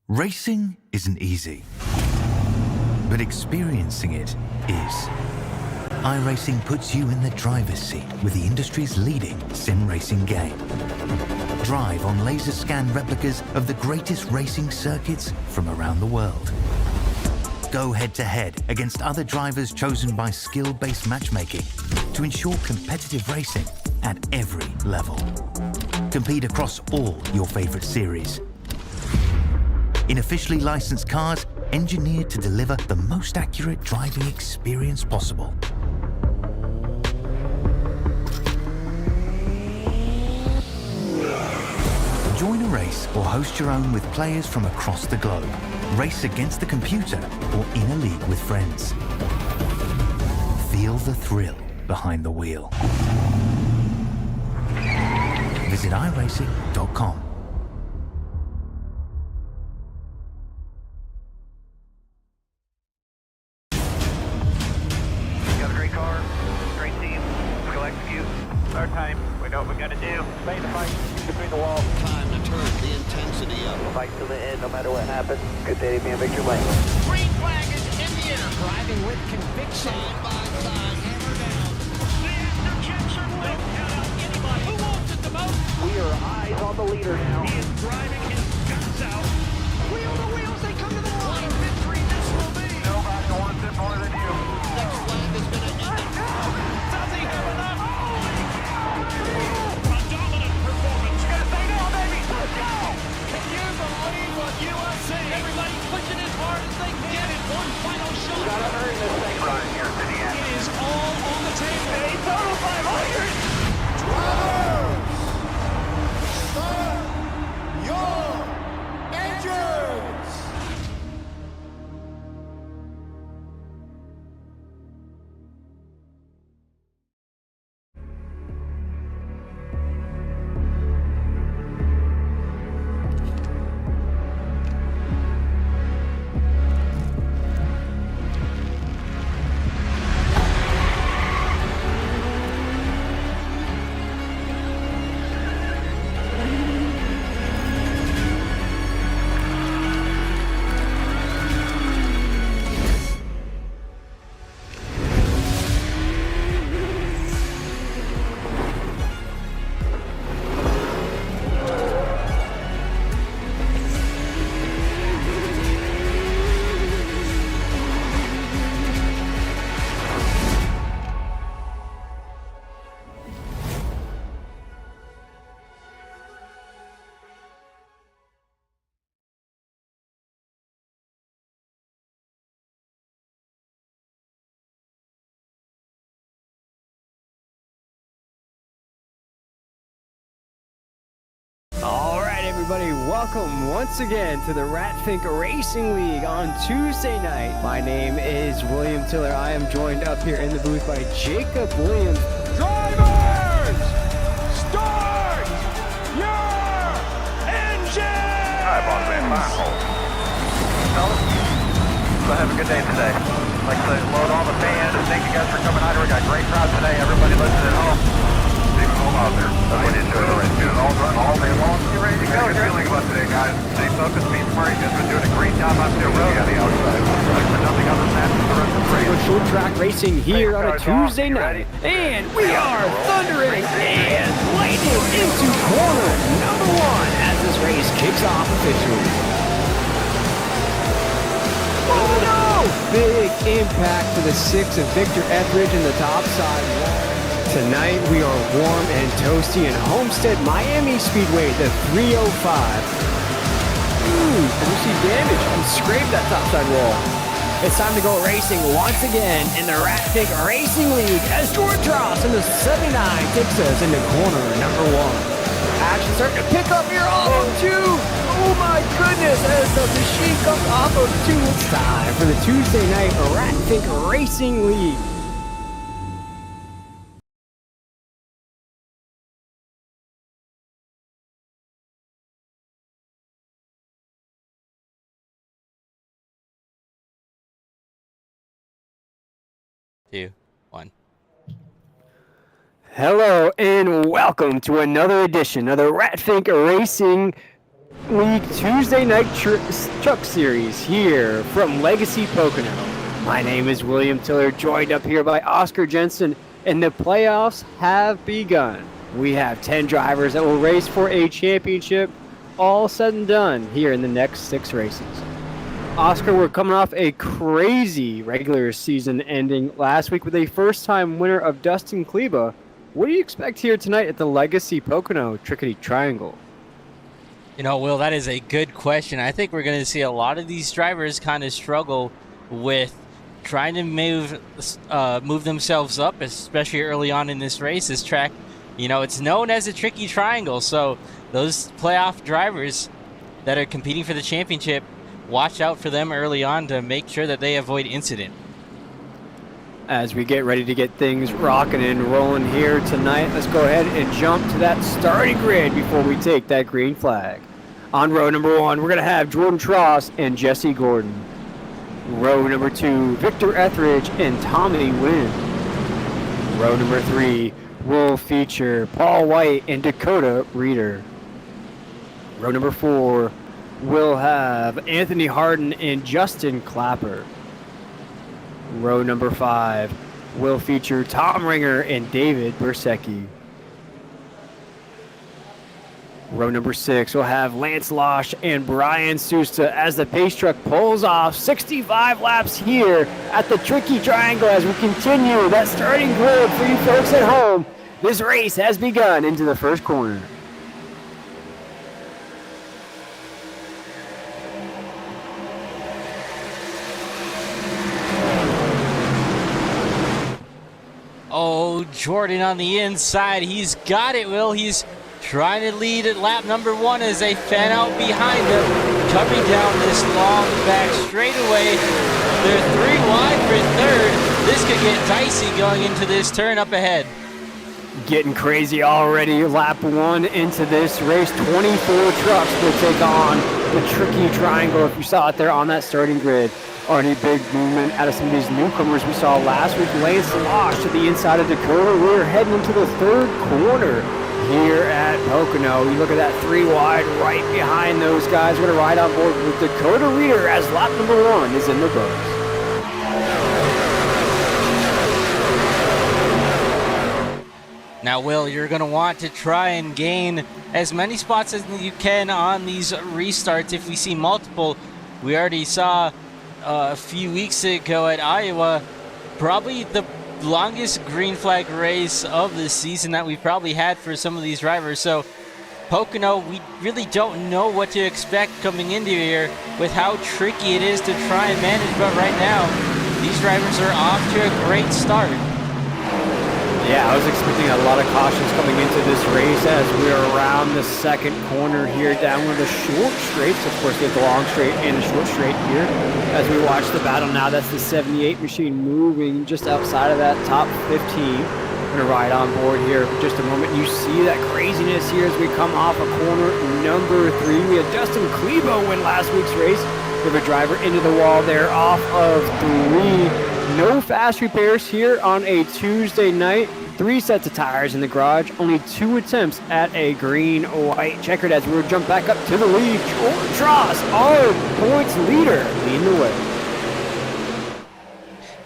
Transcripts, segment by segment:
Racing isn't easy, but experiencing it is. iRacing puts you in the driver's seat with the industry's leading sim racing game. Drive on laser scan replicas of the greatest racing circuits from around the world. Go head-to-head against other drivers chosen by skill-based matchmaking to ensure competitive racing at every level. Compete across all your favorite series. In officially licensed cars, engineered to deliver the most accurate driving experience possible. Join a race or host your own with players from across the globe. Race against the computer or in a league with friends. Feel the thrill behind the wheel. Visit iRacing.com. You got a great car, great team, we'll execute. Our time, we know what we gotta do. Stay in the fight, between the walls. Time to turn the intensity up. Fight till the end, no matter what happens. Good day to be in victory lane. Green flag is in the air. Driving with conviction. Side by side, hammer down. The afterchecks are lit. Count out anybody. Who wants it the most? We are eyes on the leader now. He is driving his guts out. Wheel to wheels, they come to the line. What a victory this will be. Nobody wants it more than you. Next flag is going to end it. Does he have enough? A dominant performance. You gotta stay down, baby. Let's go. Can you believe what you are seeing? Everybody pushing as hard as they can get it. One final shot. Gotta earn this thing. Right here to the end. It is all on the table. A total 500. All right, everybody, welcome once again to the Ratfink Racing League on Tuesday night. My name is William Tiller. I am joined up here in the booth by Jacob Williams. Drivers, start your engine! Hi, boss man. Fellas, so have a good day today. Like I said, load all the fans. Thank you guys for coming out here. We got a great crowd today. Everybody listening at home. Leave home out there. Everybody enjoy the race. Get it all done all day long. Get ready to go. How are you feeling about today, guys? Stay focused, be smart. You guys been doing a great job out there really on the outside. Look for nothing other than that for the rest of the race. With short track racing here on a Tuesday night. And we are thundering and lightning into corner number one as this race kicks off officially. Oh no! Big impact to the 6 of Victor Etheridge in the top side wall. Tonight we are warm and toasty in Homestead, Miami Speedway, the 305. Ooh, you see damage and scrape that topside wall. It's time to go racing once again in the Ratfink Racing League as George Ross in the 79 takes us into corner number one. Action starting to pick up here off of two. Oh my goodness, as the machine comes off of two. It's time for the Tuesday night Ratfink Racing League. Two, one. Hello and welcome to another edition of the Ratfink Racing League Tuesday Night Truck Series here from Legacy Pocono. My name is William Tiller, joined up here by Oscar Jensen, and the playoffs have begun. We have 10 drivers that will race for a championship, all said and done here in the next 6 races. Oscar, we're coming off a crazy regular season ending last week with a first-time winner of Dustin Kleba. What do you expect here tonight at the Legacy Pocono Trickety Triangle? You know, Will, that is a good question. I think we're going to see a lot of these drivers kind of struggle with trying to move themselves up, especially early on in this race. This track, you know, it's known as a tricky triangle, so those playoff drivers that are competing for the championship, watch out for them early on to make sure that they avoid incident. As we get ready to get things rocking and rolling here tonight, let's go ahead and jump to that starting grid before we take that green flag. On row number 1, we're going to have Jordan Tross and Jesse Gordon. Row number 2, Victor Etheridge and Tommy Wynn. Row number 3 will feature Paul White and Dakota Reeder. Row number 4 will have Anthony Harden and Justin Clapper. Row number 5 will feature Tom Ringer and David Bersecki. Row number 6 will have Lance Losh and Brian Sousta as the pace truck pulls off 65 laps here at the Tricky Triangle as we continue that starting grid for you folks at home. This race has begun into the first corner. Oh, Jordan on the inside. He's got it, Will. He's trying to lead at lap number 1 as they fan out behind him. Coming down this long back straightaway. They're 3 wide for third. This could get dicey going into this turn up ahead. Getting crazy already. Lap 1 into this race. 24 trucks will take on the Tricky Triangle. If you saw it there on that starting grid. Already big movement out of some of these newcomers we saw last week. Lance Losh to the inside of Dakota. We're heading into the third corner here at Pocono. You look at that 3 wide right behind those guys. We're going to ride on board with Dakota Reeder as lap number 1 is in the books. Now, Will, you're going to want to try and gain as many spots as you can on these restarts. If we see multiple, we already saw a few weeks ago at Iowa, probably the longest green flag race of the season that we've probably had for some of these drivers. So Pocono, we really don't know what to expect coming into here with how tricky it is to try and manage, but right now these drivers are off to a great start. Yeah, I was expecting a lot of cautions coming into this race as we're around the second corner here down with the short straights. Of course, we have the long straight and the short straight here. As we watch the battle now, that's the 78 machine moving just outside of that top 15. We're going to ride on board here for just a moment. You see that craziness here as we come off of corner number 3. We had Dustin Kleba win last week's race. We have a driver into the wall there off of 3. No fast repairs here on a Tuesday night. 3 sets of tires in the garage. Only 2 attempts at a green-white checkered as we'll jump back up to the lead. Jordan Tross, our points leader, leading the way.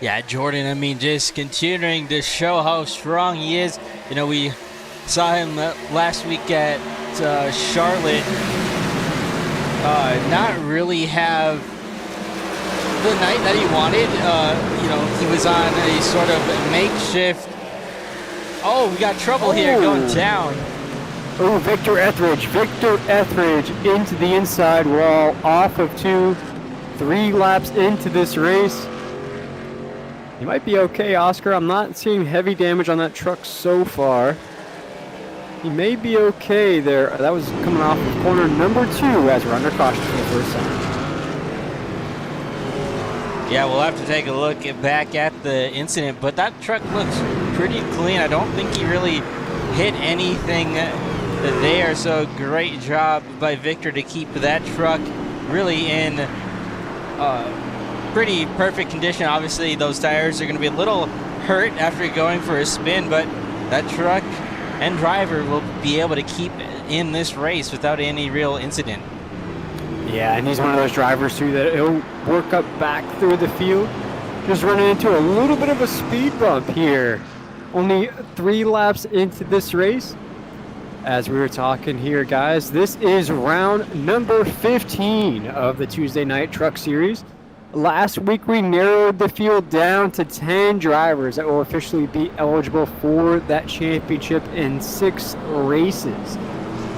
Yeah, Jordan, I mean, just continuing to show how strong he is. You know, we saw him last week at Charlotte not really have the night that he wanted. You know, he was on a sort of makeshift. Oh, we got trouble here going down. Oh, Victor Etheridge into the inside wall, off of 2, 3 laps into this race. He might be okay, Oscar. I'm not seeing heavy damage on that truck so far. He may be okay there. That was coming off of corner number 2 as we're under caution for the first time. Yeah, we'll have to take a look back at the incident, but that truck looks pretty clean. I don't think he really hit anything there, so great job by Victor to keep that truck really in pretty perfect condition. Obviously, those tires are going to be a little hurt after going for a spin, but that truck and driver will be able to keep in this race without any real incident. Yeah, and he's one of those drivers too that he'll work up back through the field. Just running into a little bit of a speed bump here. Only 3 laps into this race. As we were talking here, guys, this is round number 15 of the Tuesday Night Truck Series. Last week we narrowed the field down to 10 drivers that will officially be eligible for that championship in 6 races.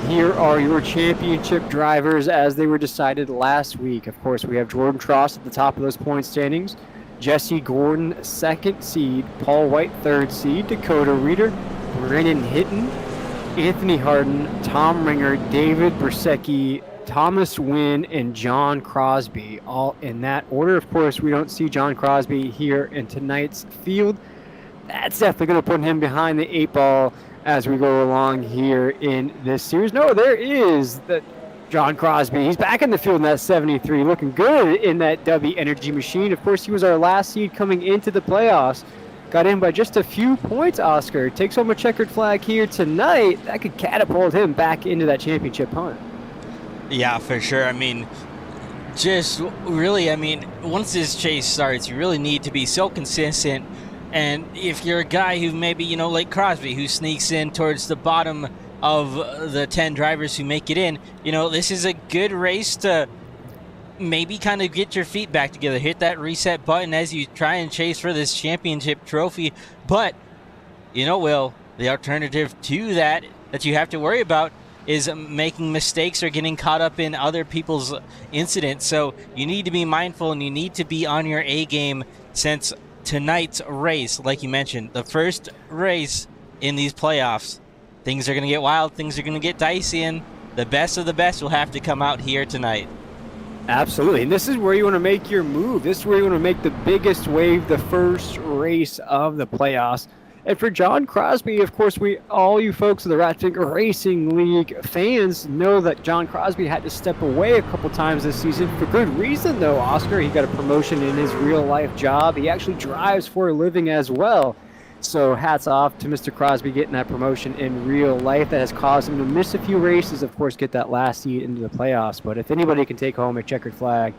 Here are your championship drivers as they were decided last week. Of course, we have Jordan Tross at the top of those point standings, Jesse Gordon, 2nd seed, Paul White, 3rd seed, Dakota Reeder, Brennan Hinton, Anthony Harden, Tom Ringer, David Bersecki, Thomas Wynn, and John Crosby, all in that order. Of course, we don't see John Crosby here in tonight's field. That's definitely going to put him behind the 8 ball as we go along here in this series. No, there is the John Crosby. He's back in the field in that 73, looking good in that W Energy machine. Of course, he was our last seed coming into the playoffs. Got in by just a few points, Oscar. Takes home a checkered flag here tonight. That could catapult him back into that championship hunt. Yeah, for sure. I mean, just really, I mean, once this chase starts, you really need to be so consistent. And if you're a guy who maybe, you know, like Crosby, who sneaks in towards the bottom of the 10 drivers who make it in, you know, this is a good race to maybe kind of get your feet back together, hit that reset button as you try and chase for this championship trophy. But, you know, Will, the alternative to that you have to worry about is making mistakes or getting caught up in other people's incidents. So you need to be mindful and you need to be on your A game, since tonight's race, like you mentioned, the first race in these playoffs, things are going to get wild, things are going to get dicey, and the best of the best will have to come out here tonight. Absolutely, and this is where you want to make your move. This is where you want to make the biggest wave, the first race of the playoffs. And for John Crosby, of course, all you folks of the Racing League fans know that John Crosby had to step away a couple times this season for good reason, though, Oscar. He got a promotion in his real-life job. He actually drives for a living as well. So hats off to Mr. Crosby getting that promotion in real life. That has caused him to miss a few races, of course, get that last seed into the playoffs. But if anybody can take home a checkered flag,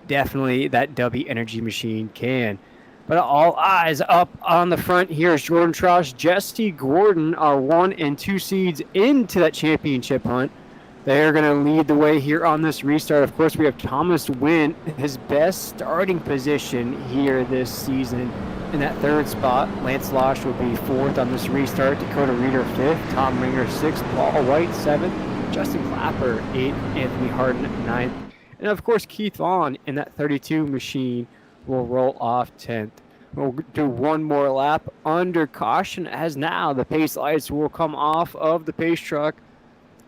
definitely that W Energy machine can. But all eyes up on the front here is Jordan Tross, Jesse Gordon are 1 and 2 seeds into that championship hunt. They're going to lead the way here on this restart. Of course, we have Thomas Wynn, his best starting position here this season. In that 3rd spot, Lance Losh will be 4th on this restart. Dakota Reeder 5th, Tom Ringer 6th, Paul White 7th, Justin Clapper 8th, Anthony Harden 9th. And of course, Keith Vaughn in that 32 machine will roll off 10th. We'll do one more lap under caution, as now the pace lights will come off of the pace truck.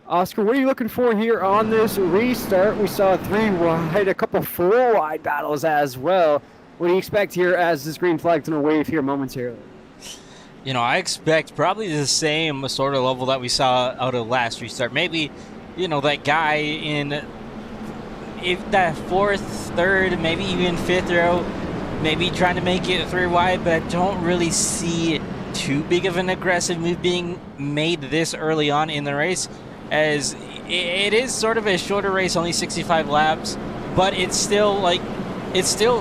Oscar, what are you looking for here on this restart? We saw 3 wide, a couple 4 wide battles as well. What do you expect here as this green flag's going to wave here momentarily? You know, I expect probably the same sort of level that we saw out of last restart. Maybe, you know, that guy in if that 4th, 3rd, maybe even 5th row, maybe trying to make it 3 wide, but I don't really see too big of an aggressive move being made this early on in the race, as it is sort of a shorter race, only 65 laps, but it's still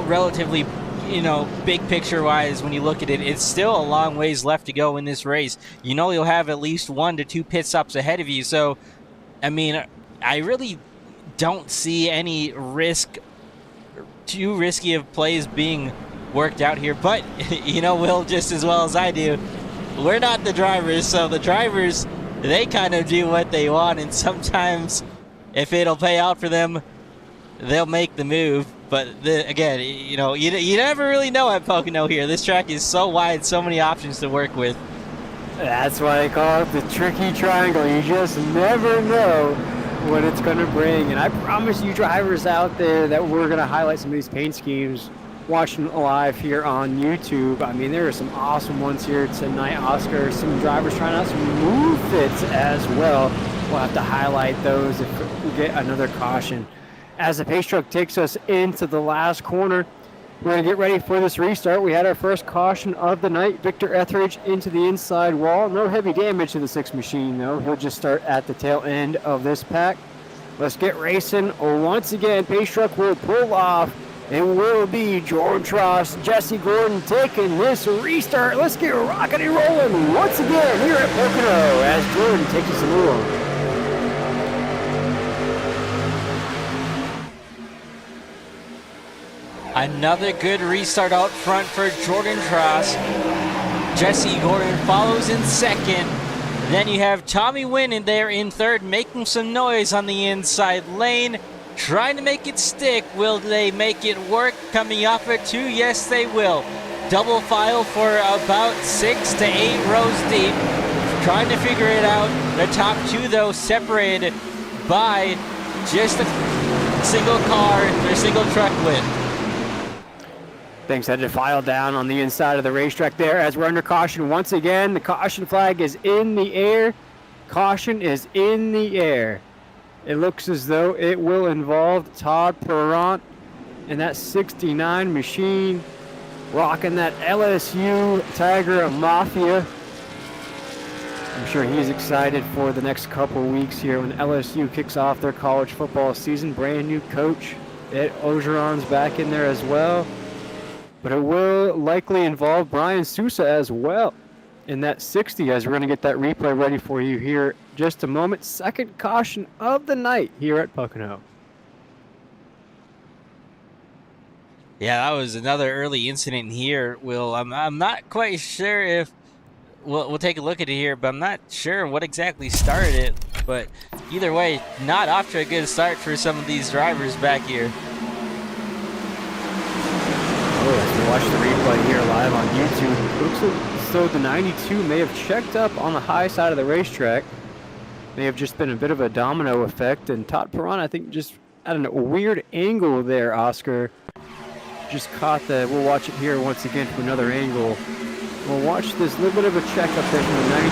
relatively, you know, big picture wise, when you look at it, it's still a long ways left to go in this race. You know, you'll have at least 1 to 2 pit stops ahead of you. So, I mean, I really don't see any too risky of plays being worked out here. But, you know, Will, just as well as I do, we're not the drivers. So the drivers, they kind of do what they want. And sometimes if it'll pay out for them, they'll make the move. But again, you know, you never really know at Pocono here. This track is so wide, so many options to work with. That's why they call it the tricky triangle. You just never know what it's going to bring. And I promise you drivers out there that we're going to highlight some of these paint schemes watching live here on YouTube. I mean, there are some awesome ones here tonight, Oscar. Some drivers trying out some move fits as well. We'll have to highlight those if we get another caution. As the pace truck takes us into the last corner, we're going to get ready for this restart. We had our first caution of the night. Victor Etheridge into the inside wall. No heavy damage to the 6 machine, though. He'll just start at the tail end of this pack. Let's get racing. Once again, pace truck will pull off, and will be Jordan Tross, Jesse Gordon taking this restart. Let's get rocking and rolling once again here at Pocono as Jordan takes us a move. Another good restart out front for Jordan Tross. Jesse Gordon follows in second. Then you have Tommy Wynn in there in third, making some noise on the inside lane, trying to make it stick. Will they make it work? Coming off it too? Yes, they will. Double file for about 6 to 8 rows deep, trying to figure it out. The top two, though, separated by just a single car or single truck win. Things had to file down on the inside of the racetrack there as we're under caution once again. The caution flag is in the air. Caution is in the air. It looks as though it will involve Todd Perrant and that 69 machine rocking that LSU Tiger Mafia. I'm sure he's excited for the next couple weeks here when LSU kicks off their college football season. Brand new coach, Ed Ogeron's back in there as well. But it will likely involve Brian Sousa as well in that 60 as we're going to get that replay ready for you here just a moment. Second caution of the night here at Pocono. Yeah, that was another early incident here, Will. I'm not quite sure if we'll take a look at it here, but I'm not sure what exactly started it. But either way, not off to a good start for some of these drivers back here. As we watch the replay here live on YouTube, it looks as though the 92 may have checked up on the high side of the racetrack. May have just been a bit of a domino effect, and Todd Perrant, I think, just at a weird angle there, Oscar. Just caught the, we'll watch it here once again from another angle. We'll watch this little bit of a check up there from the 92,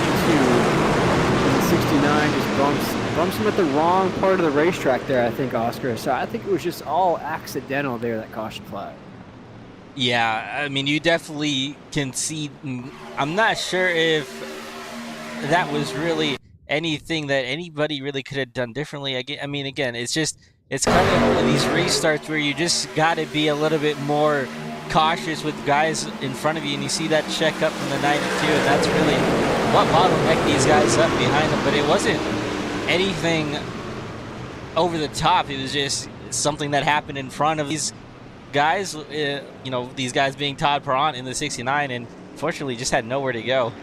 and the 69 just bumps him at the wrong part of the racetrack there, I think, Oscar. So I think it was just all accidental there, that caution flag. Yeah, I mean, you definitely can see. I'm not sure if that was really anything that anybody really could have done differently. I mean, again, it's kind of one of these restarts where you just got to be a little bit more cautious with guys in front of you, and you see that check up from the 92, and that's really what bottlenecked these guys up behind them. But it wasn't anything over the top. It was just something that happened in front of these guys, these guys being Todd Perrant in the 69, and fortunately just had nowhere to go.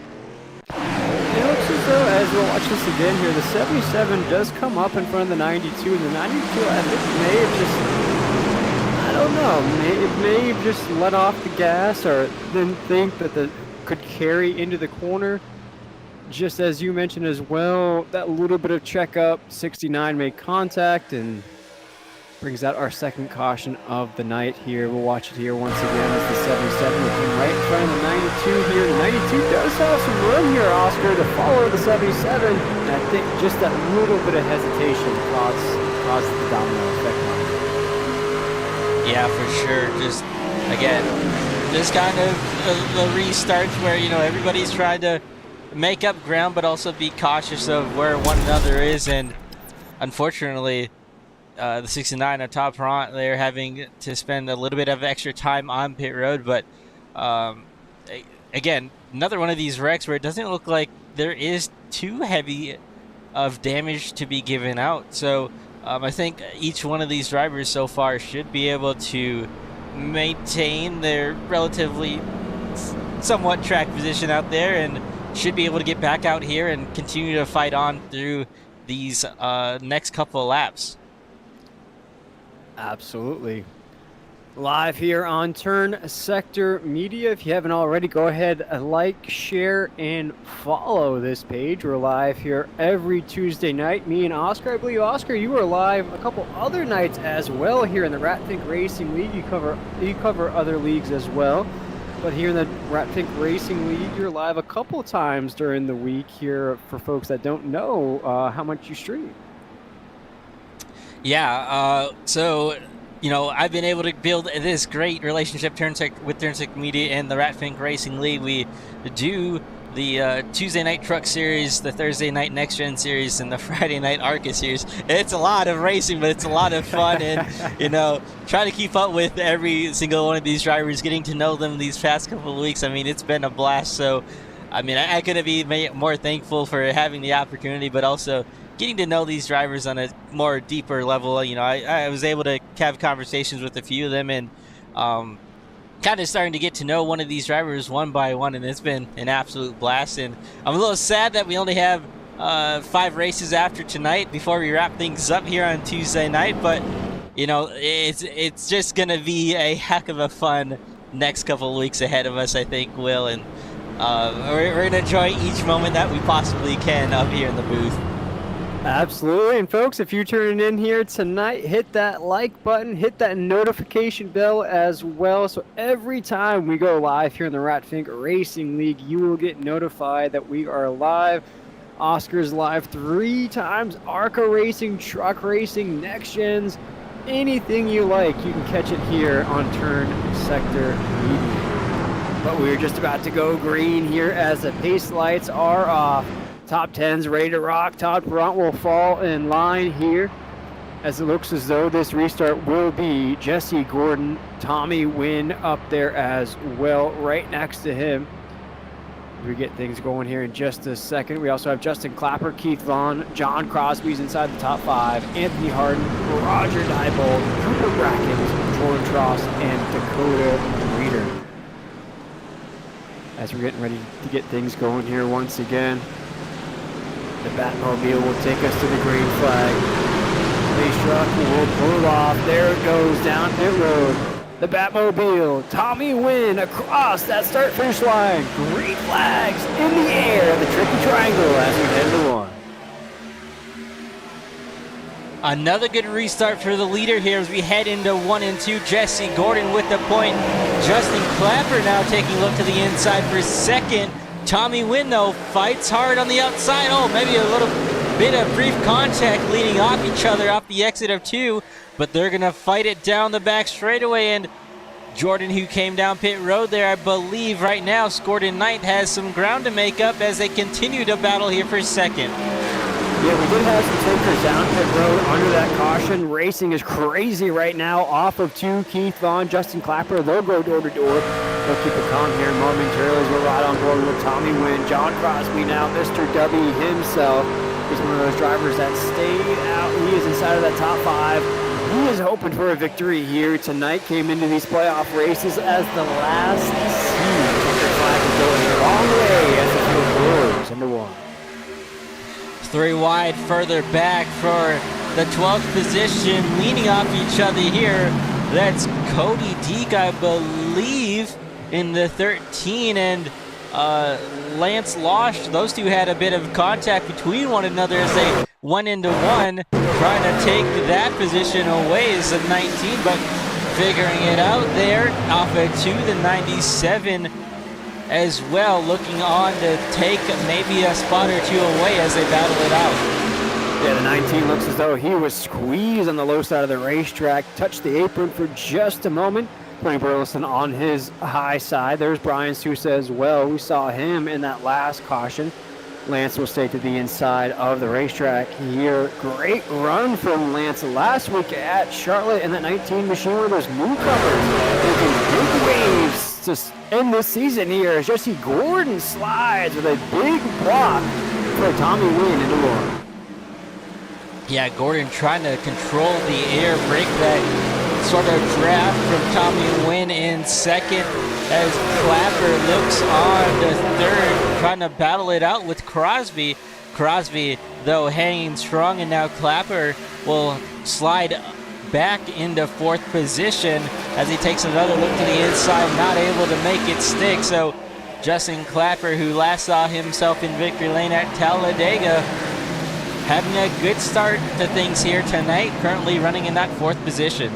It looks as though, as we'll watch this again here, the 77 does come up in front of the 92, and the 92, I think, may have just, I don't know, it may have just let off the gas or didn't think that the could carry into the corner. Just as you mentioned as well, that little bit of checkup, 69 made contact and brings out our second caution of the night here. We'll watch it here once again as the 77 will come right in front of the 92 here. The 92 does have some room here, Oscar, to follow the 77. And I think just that little bit of hesitation caused the domino effect on it. Yeah, for sure. Just, again, just kind of the restarts where, everybody's trying to make up ground but also be cautious of where one another is. And unfortunately, the 69 on Todd Perrant, they're having to spend a little bit of extra time on pit road. But again, another one of these wrecks where it doesn't look like there is too heavy of damage to be given out. So I think each one of these drivers so far should be able to maintain their relatively somewhat track position out there and should be able to get back out here and continue to fight on through these next couple of laps. Absolutely. Live here on Turn Sector Media. If you haven't already, go ahead, like, share, and follow this page. We're live here every Tuesday night. Me and Oscar, I believe, Oscar, you were live a couple other nights as well here in the Ratfink Racing League. You cover other leagues as well. But here in the Ratfink Racing League, you're live a couple times during the week here for folks that don't know how much you stream. Yeah, so, I've been able to build this great relationship with Turn Sector Media and the Ratfink Racing League. We do the Tuesday night truck series, the Thursday night next gen series, and the Friday night ARCA series. It's a lot of racing, but it's a lot of fun, and trying to keep up with every single one of these drivers, getting to know them these past couple of weeks. I mean, it's been a blast. So I couldn't be more thankful for having the opportunity, but also getting to know these drivers on a more deeper level. I was able to have conversations with a few of them, and kind of starting to get to know one of these drivers one by one, and it's been an absolute blast. And I'm a little sad that we only have 5 races after tonight before we wrap things up here on Tuesday night, but it's just gonna be a heck of a fun next couple of weeks ahead of us, I think, Will, and we're gonna enjoy each moment that we possibly can up here in the booth. Absolutely. And folks, if you're tuning in here tonight, hit that like button, hit that notification bell as well. So every time we go live here in the Ratfink Racing League, you will get notified that we are live. Oscar's live 3 times. ARCA racing, truck racing, next gens, anything you like, you can catch it here on Turn Sector Media. But we're just about to go green here as the pace lights are off. Top 10's ready to rock. Todd Brunt will fall in line here as it looks as though this restart will be Jesse Gordon, Tommy Wynn up there as well, right next to him. We get things going here in just a second. We also have Justin Clapper, Keith Vaughn, John Crosby's inside the top 5, Anthony Harden, Roger Diebold, Cooper Brackens, Jordan Tross, and Dakota Reeder. As we're getting ready to get things going here once again, the Batmobile will take us to the green flag. Race truck will pull off. There it goes down pit road. The Batmobile, Tommy Wynn across that start-finish line. Green flags in the air. The tricky triangle as we head to 1. Another good restart for the leader here as we head into 1 and 2. Jesse Gordon with the point. Justin Clapper now taking a look to the inside for second. Tommy Wynn, though, fights hard on the outside. Oh, maybe a little bit of brief contact leading off each other off the exit of 2, but they're going to fight it down the back straightaway. And Jordan, who came down pit road there, I believe right now scored in ninth, has some ground to make up as they continue to battle here for second. Yeah, we did have some takers down pit road under that caution. Racing is crazy right now off of 2. Keith Vaughn, Justin Clapper, they'll go door to door. They'll keep it calm here momentarily as we're right on board with Tommy Wynn. John Crosby now, Mr. W himself. He's one of those drivers that stayed out. He is inside of that top 5. He is hoping for a victory here tonight. Came into these playoff races as the last seed. The flag is going the wrong way as the field roars into 1. 3 wide further back for the 12th position, leaning off each other here. That's Cody Deek, I believe, in the 13, and Lance Losh. Those two had a bit of contact between one another as they went into 1, trying to take that position away as the 19, but figuring it out there off of 2, the 97 as well, looking on to take maybe a spot or 2 away as they battle it out. Yeah, the 19 looks as though he was squeezed on the low side of the racetrack, touched the apron for just a moment. Tony Burleson on his high side. There's Brian Sousa as well. We saw him in that last caution. Lance will stay to the inside of the racetrack here. Great run from Lance last week at Charlotte in that 19 machine, one of those newcomers making big waves to end this season here as Jesse Gordon slides with a big block for Tommy Wynn into 1. Yeah, Gordon trying to control the air, break that sort of draft from Tommy Wynn in second as Clapper looks on to third, trying to battle it out with Crosby. Crosby, though, hanging strong, and now Clapper will slide back into 4th position as he takes another look to the inside, not able to make it stick. So Justin Clapper, who last saw himself in victory lane at Talladega, having a good start to things here tonight, currently running in that 4th position.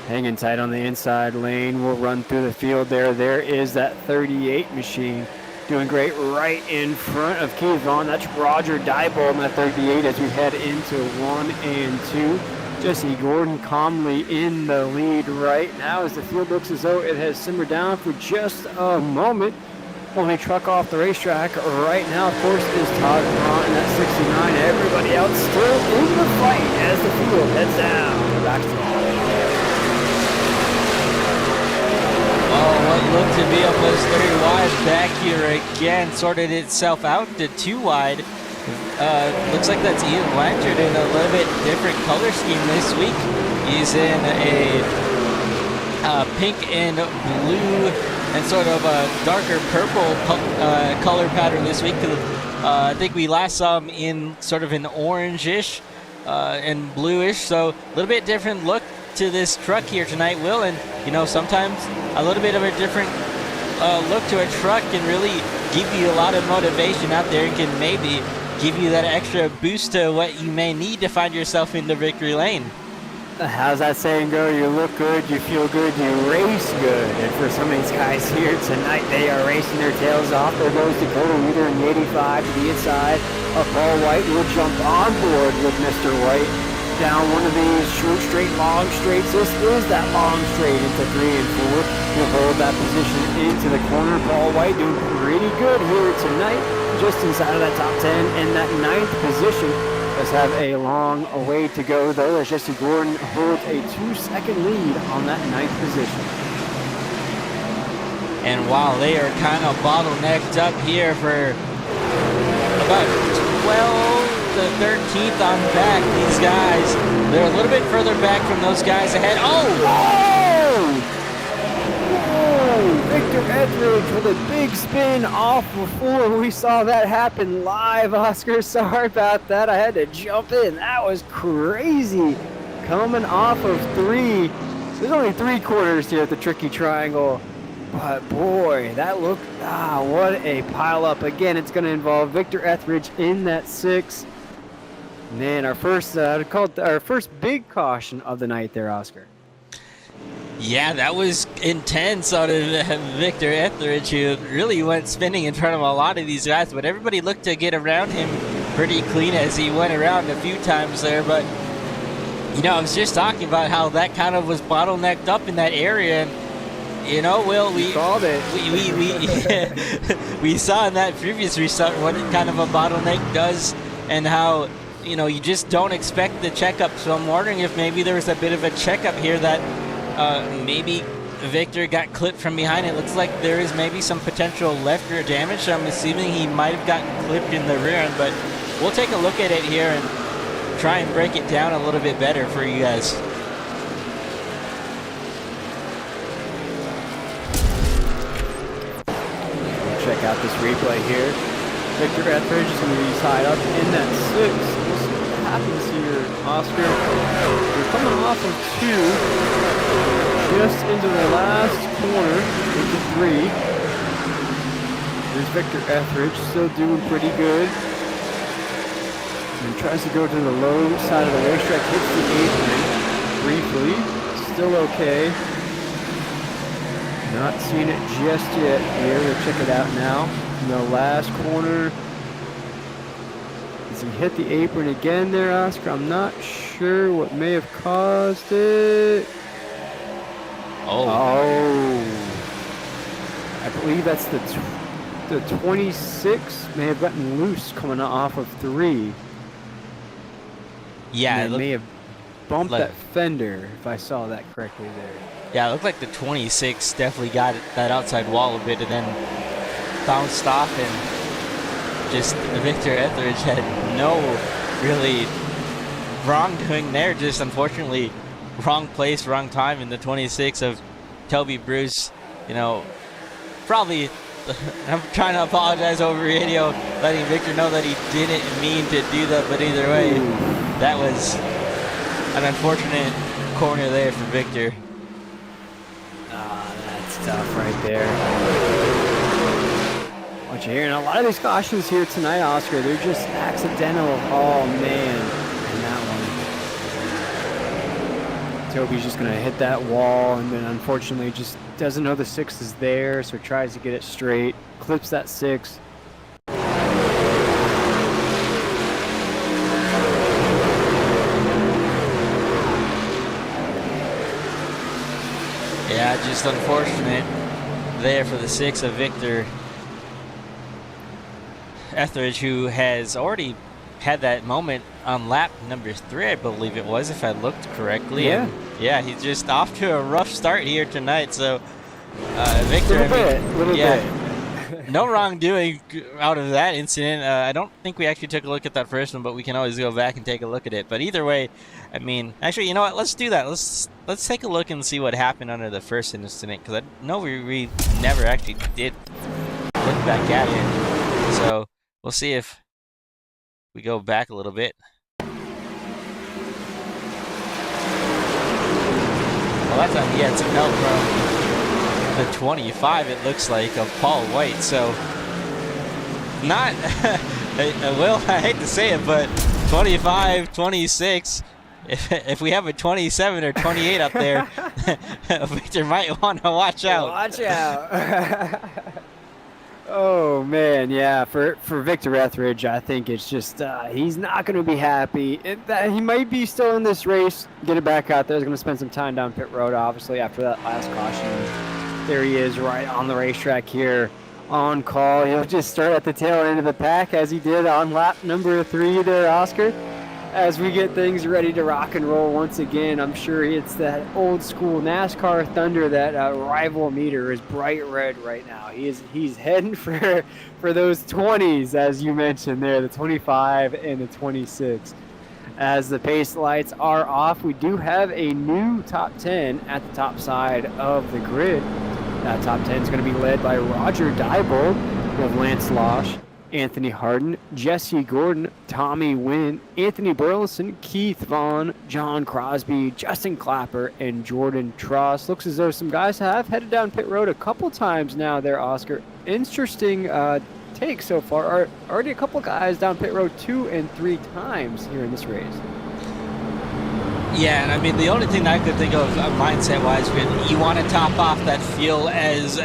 Hanging tight on the inside lane. We'll run through the field there. There is that 38 machine doing great right in front of Keith Vaughn. That's Roger Diebold in that 38 as we head into 1 and 2. Jesse Gordon calmly in the lead right now as the field looks as though it has simmered down for just a moment. only truck off the racetrack right now, of course, is Todd Braun in that 69. Everybody else still in the fight as the field heads down the backstretch. Oh, what looked to be almost 3 wide back here again sorted itself out to 2 wide. Looks like that's Ian Blanchard in a little bit different color scheme this week. He's in a pink and blue and sort of a darker purple color pattern this week. I think we last saw him in sort of an orange-ish and bluish, so a little bit different look to this truck here tonight, Will. And you know, sometimes a little bit of a different look to a truck can really give you a lot of motivation out there and can maybe give you that extra boost to what you may need to find yourself in the victory lane. How's that saying go? You look good, you feel good, you race good. And for some of these guys here tonight, they are racing their tails off. There goes Dakota Reeder in the 85 to the inside of Paul White. Will jump on board with Mr. White down one of these short, straight, long straights. This is that long straight into 3 and 4. He'll hold that position into the corner. Paul White doing pretty good here tonight, just inside of that top 10 in that 9th position. Does have a long way to go though, as Jesse Gordon holds a 2-second lead on that 9th position. And while they are kind of bottlenecked up here for about 12 to 13th on back, these guys, they're a little bit further back from those guys ahead. Oh! Whoa! Victor Etheridge with a big spin off before we saw that happen live. Oscar, sorry about that. I had to jump in. That was crazy. Coming off of 3. There's only 3 quarters here at the Tricky Triangle. But boy, that looked, what a pile up. Again, it's going to involve Victor Etheridge in that 6. Man, our first, our first big caution of the night there, Oscar. Yeah, that was intense out of Victor Etheridge, who really went spinning in front of a lot of these guys, but everybody looked to get around him pretty clean as he went around a few times there. But, you know, I was just talking about how that kind of was bottlenecked up in that area, and, you know, Will, we saw in that previous restart what kind of a bottleneck does and how, you know, you just don't expect the checkup. So I'm wondering if maybe there was a bit of a checkup here that maybe Victor got clipped from behind. It looks like there is maybe some potential left rear damage. So I'm assuming he might have gotten clipped in the rear end, but we'll take a look at it here and try and break it down a little bit better for you guys. Check out this replay here. Victor Etheridge is going to be tied up in that 6. We'll see what happens here, Oscar. We're coming off of 2. Just into the last corner, into 3. There's Victor Etheridge, still doing pretty good. And tries to go to the low side of the racetrack, hits the apron briefly. Still okay. Not seeing it just yet here. We'll check it out now. In the last corner. Does he hit the apron again there, Oscar? I'm not sure what may have caused it. Oh. I believe that's the 26 may have gotten loose coming off of 3. Yeah, it may have bumped that fender, if I saw that correctly there. Yeah, it looked like the 26 definitely got that outside wall a bit and then bounced off, and just Victor Etheridge had no really wrongdoing there, just unfortunately wrong place, wrong time in the 26 of Toby Bruce. You know, probably, I'm trying to apologize over radio, letting Victor know that he didn't mean to do that, but either way, that was an unfortunate corner there for Victor. That's tough right there. What you're hearing, a lot of these cautions here tonight, Oscar, they're just accidental. Oh man, and that one. Toby's just gonna hit that wall, and then unfortunately just doesn't know the 6 is there, so tries to get it straight, clips that 6. Yeah, just unfortunate there for the 6 of Victor Etheridge, who has already had that moment on lap number 3, I believe it was, if I looked correctly. Yeah. And yeah, he's just off to a rough start here tonight. So, Victor, Little bit. no wrongdoing out of that incident. I don't think we actually took a look at that first one, but we can always go back and take a look at it. But either way, I mean, actually, you know what? Let's do that. Let's take a look and see what happened under the first incident, because I know we never actually did look back at it. So we'll see if we go back a little bit. Well, that time he had some help from the 25, it looks like, of Paul White. So not, Will, I hate to say it, but 25, 26, if we have a 27 or 28 up there, Victor might want to watch out. Watch out. Oh, man, yeah. For Victor Etheridge, I think it's just he's not going to be happy. He might be still in this race, get it back out there. He's going to spend some time down pit road, obviously, after that last caution. There he is right on the racetrack here on call. He'll just start at the tail end of the pack as he did on lap number 3 there, Oscar. As we get things ready to rock and roll once again, I'm sure it's that old school NASCAR thunder. That rival meter is bright red right now. He's heading for those 20s, as you mentioned there, the 25 and the 26. As the pace lights are off, we do have a new top 10 at the top side of the grid. That top 10 is going to be led by Roger Diebold. We have Lance Losh, Anthony Harden, Jesse Gordon, Tommy Wynn, Anthony Burleson, Keith Vaughn, John Crosby, Justin Clapper, and Jordan Tross. Looks as though some guys have headed down pit road a couple times now there, Oscar. Interesting take so far. Already a couple guys down pit road 2 and 3 times here in this race. Yeah, and I mean, the only thing that I could think of mindset-wise, you want to top off that fuel as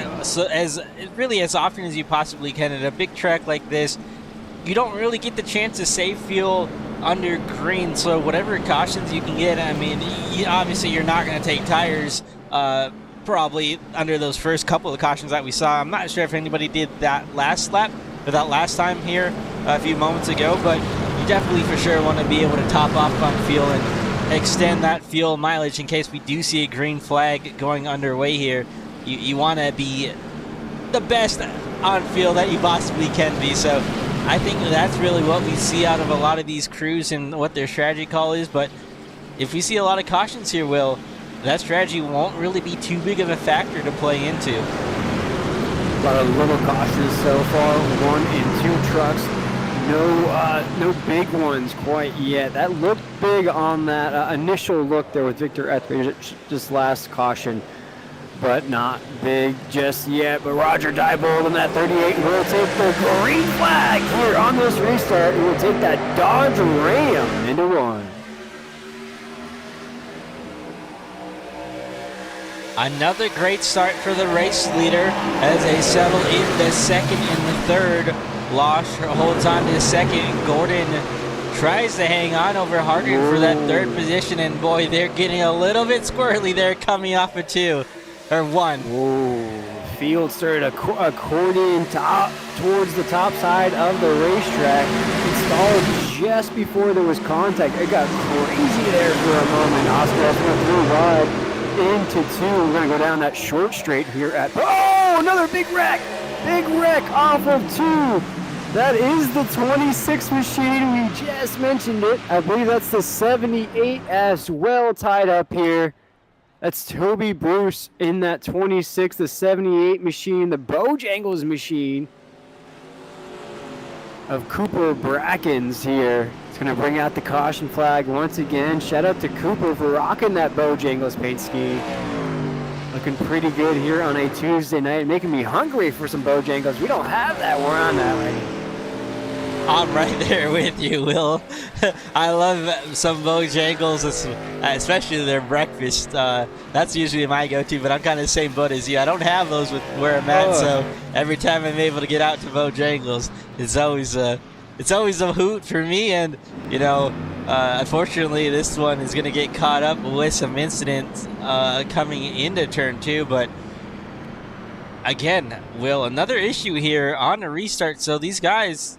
really as often as you possibly can. At a big track like this, you don't really get the chance to save fuel under green, so whatever cautions you can get, I mean, obviously you're not going to take tires probably under those first couple of cautions that we saw. I'm not sure if anybody did that last lap, or that last time here a few moments ago, but you definitely for sure want to be able to top off on fuel and extend that fuel mileage in case we do see a green flag going underway here. You want to be the best on fuel that you possibly can be. So I think that's really what we see out of a lot of these crews and what their strategy call is. But if we see a lot of cautions here, Will, that strategy won't really be too big of a factor to play into. A lot of little cautions so far, 1 and 2 trucks. No big ones quite yet. That looked big on that initial look there with Victor Etheridge, just last caution, but not big just yet. But Roger Diebold in that 38 will take the green flag here on this restart. He will take that Dodge Ram into 1. Another great start for the race leader as they settle in the second and the third. Losh holds on to second. Gordon tries to hang on over Harden for that third position, and boy, they're getting a little bit squirrely there coming off of 2 or 1. Whoa. Field started according towards the top side of the racetrack. It stalled just before there was contact. It got crazy there for a moment. Oscar went through wide into 2. We're going to go down that short straight here at... Oh, another big wreck! Big wreck off of 2. That is the 26 machine. We just mentioned it. I believe that's the 78 as well tied up here. That's Toby Bruce in that 26, the 78 machine, the Bojangles machine of Cooper Brackens here. It's going to bring out the caution flag once again. Shout out to Cooper for rocking that Bojangles paint scheme. Looking pretty good here on a Tuesday night, making me hungry for some Bojangles. We don't have that. We're on that right. I'm right there with you, Will. I love some Bojangles, especially their breakfast. That's usually my go-to, but I'm kind of the same boat as you. I don't have those with where I'm at, so every time I'm able to get out to Bojangles, it's always a hoot for me. And you know, unfortunately, this one is going to get caught up with some incidents coming into turn 2, but again, Will, another issue here on the restart. So these guys,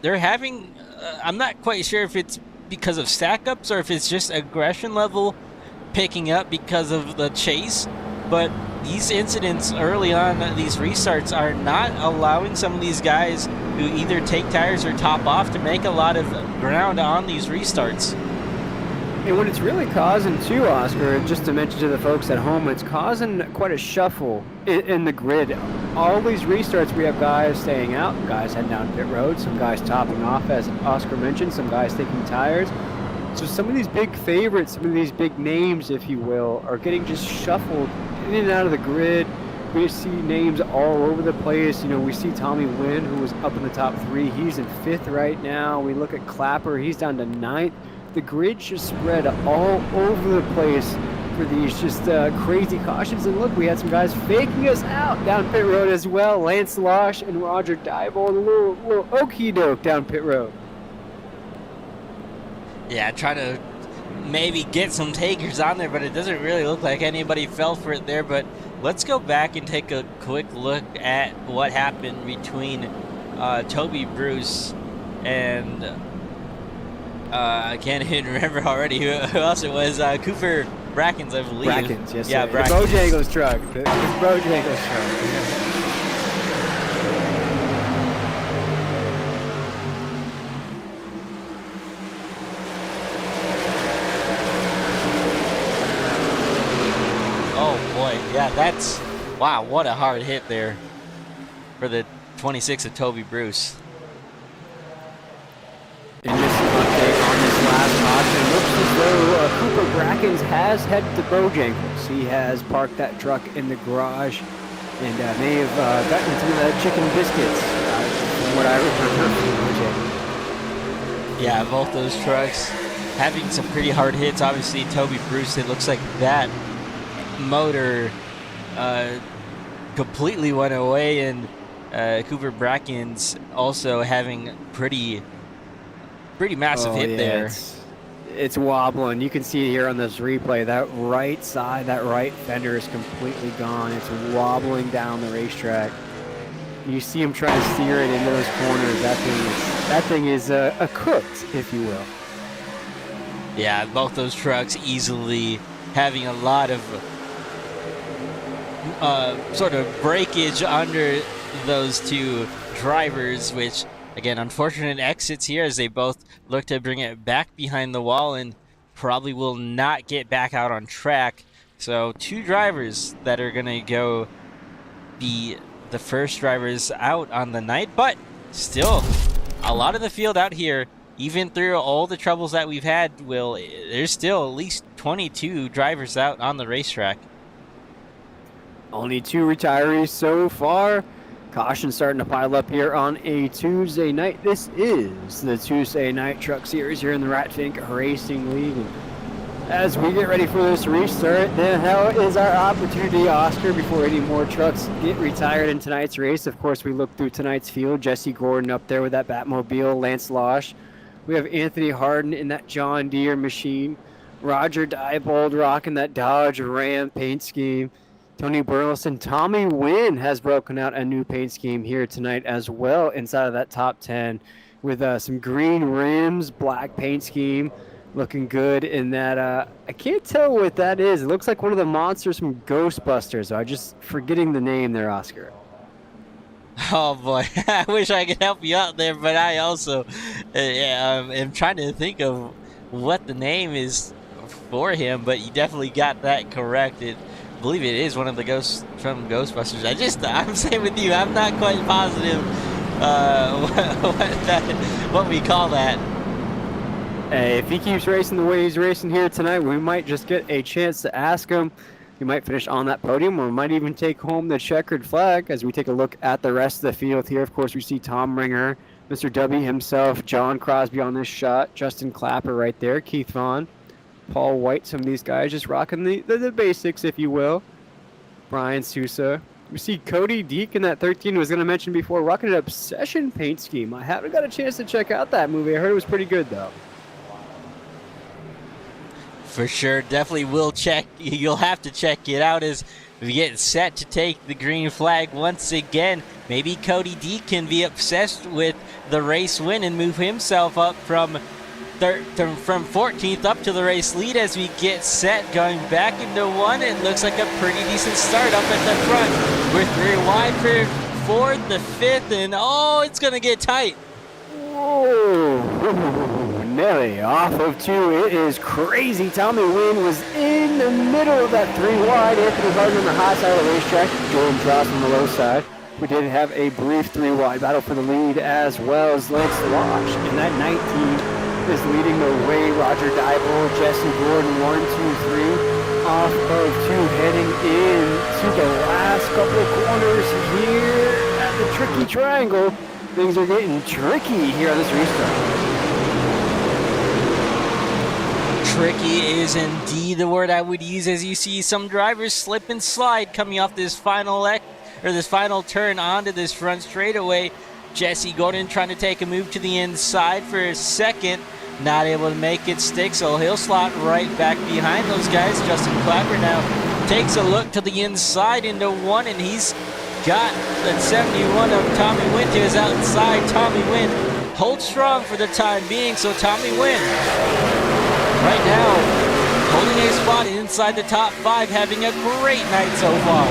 they're having, I'm not quite sure if it's because of stack ups or if it's just aggression level picking up because of the chase, but these incidents early on, these restarts, are not allowing some of these guys who either take tires or top off to make a lot of ground on these restarts. And what it's really causing too, Oscar, just to mention to the folks at home, it's causing quite a shuffle in the grid. All these restarts, we have guys staying out, guys heading down pit road, some guys topping off, as Oscar mentioned, some guys taking tires. So some of these big favorites, some of these big names, if you will, are getting just shuffled in and out of the grid. We see names all over the place. You know, we see Tommy Wynn, who was up in the top 3. He's in 5th right now. We look at Clapper. He's down to 9th. The grid just spread all over the place for these just crazy cautions. And look, we had some guys faking us out down pit road as well. Lance Losh and Roger Diebold, a little okey-doke down pit road. Yeah, try to maybe get some takers on there, but it doesn't really look like anybody fell for it there. But let's go back and take a quick look at what happened between Toby Bruce and I can't even remember already who else it was. Cooper Brackens, I believe. Brackens, yes, yeah, sir. Brackens. Bojangles truck. It's Bojangles truck. Yeah, that's, wow, what a hard hit there for the 26 of Toby Bruce. And this update on this last option, looks as though Cooper Brackens has headed to Bojangles. He has parked that truck in the garage and may have gotten some of that chicken biscuits, from what I remember from Bojangles. Yeah, both those trucks having some pretty hard hits. Obviously, Toby Bruce, it looks like that motor completely went away, and Cooper Brackens also having pretty massive hit there. It's wobbling. You can see it here on this replay. That right side, that right fender is completely gone. It's wobbling down the racetrack. You see him trying to steer it into those corners. That thing is cooked, if you will. Yeah, both those trucks easily having a lot of sort of breakage under those two drivers, which, again, unfortunate exits here as they both look to bring it back behind the wall and probably will not get back out on track. So 2 drivers that are going to go be the first drivers out on the night, but still a lot of the field out here, even through all the troubles that we've had, there's still at least 22 drivers out on the racetrack. Only 2 retirees so far. Caution starting to pile up here on a Tuesday night. This is the Tuesday Night Truck Series here in the Ratfink Racing League. And as we get ready for this restart, now is our opportunity, Oscar, before any more trucks get retired in tonight's race. Of course, we look through tonight's field. Jesse Gordon up there with that Batmobile. Lance Losh. We have Anthony Harden in that John Deere machine. Roger Diebold rocking that Dodge Ram paint scheme. Tony Burleson. Tommy Wynn has broken out a new paint scheme here tonight as well inside of that top 10 with some green rims, black paint scheme. Looking good in that. I can't tell what that is. It looks like one of the monsters from Ghostbusters. I'm just forgetting the name there, Oscar. Oh boy, I wish I could help you out there, but I also am trying to think of what the name is for him, but you definitely got that correct. I believe it is one of the ghosts from Ghostbusters. I'm saying with you, I'm not quite positive what we call that. Hey, if he keeps racing the way he's racing here tonight, we might just get a chance to ask him. He might finish on that podium, or we might even take home the checkered flag as we take a look at the rest of the field here. Of course, we see Tom Ringer, Mr. W himself, John Crosby on this shot, Justin Clapper right there, Keith Vaughn, Paul White, some of these guys just rocking the basics, if you will. Brian Sousa. We see Cody Deek in that 13, who I was going to mention before, rocking an Obsession paint scheme. I haven't got a chance to check out that movie. I heard it was pretty good, though. For sure, definitely will check. You'll have to check it out as We get set to take the green flag once again. Maybe Cody D can be obsessed with the race win and move himself up from 14th up to the race lead as we get set going back into one. It looks like a pretty decent start up at the front. We're 3 wide for 4th, the 5th, and oh, it's gonna get tight. Whoa, Nelly off of 2. It is crazy. Tommy Wynn was in the middle of that 3 wide. Anthony Harden on the high side of the racetrack. Jordan Tross on the low side. We did have a brief 3 wide battle for the lead as well as Lance Losh. And that 19 is leading the way. Roger Dybel, Jesse Gordon, 1, 2, 3. Off of 2, heading in to the last couple of corners here at the tricky triangle. Things are getting tricky here on this restart. Tricky is indeed the word I would use as you see some drivers slip and slide coming off this final turn onto this front straightaway. Jesse Gordon trying to take a move to the inside for a second. Not able to make it stick, so he'll slot right back behind those guys. Justin Clapper now takes a look to the inside into one, and he's got that 71 of Tommy Wynn to his outside. Tommy Wynn holds strong for the time being, so Tommy Wynn right now holding a spot inside the top 5, having a great night so far.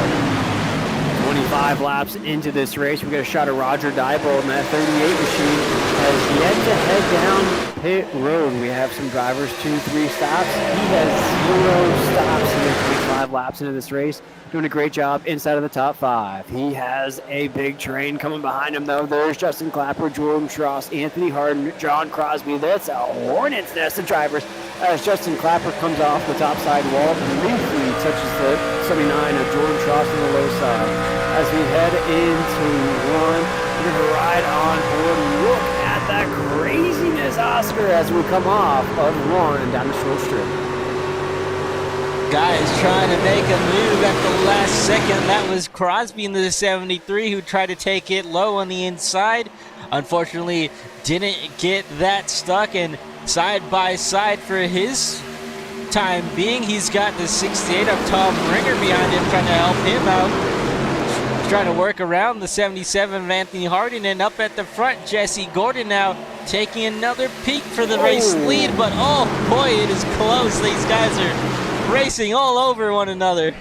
25 laps into this race, we got a shot of Roger Dybel, and that 38 machine has yet to head down pit road. We have some drivers, 2-3 stops. He has 0 stops in the 25 laps into this race. Doing a great job inside of the top 5. He has a big train coming behind him, though. There's Justin Clapper, Jordan Tross, Anthony Harden, John Crosby. That's a hornet's nest of drivers as Justin Clapper comes off the top side wall and briefly touches the 79 of Jordan Tross on the low side. As we head into one, we're going to ride on board. Look at that craziness, Oscar, as we come off of one down the short strip. Guys trying to make a move at the last second. That was Crosby in the 73 who tried to take it low on the inside. Unfortunately, didn't get that stuck, and side by side for his time being, he's got the 68 of Tom Ringer behind him trying to help him out. Trying to work around the 77 of Anthony Harding, and up at the front, Jesse Gordon now taking another peek for the race lead, but oh boy, it is close. These guys are racing all over one another.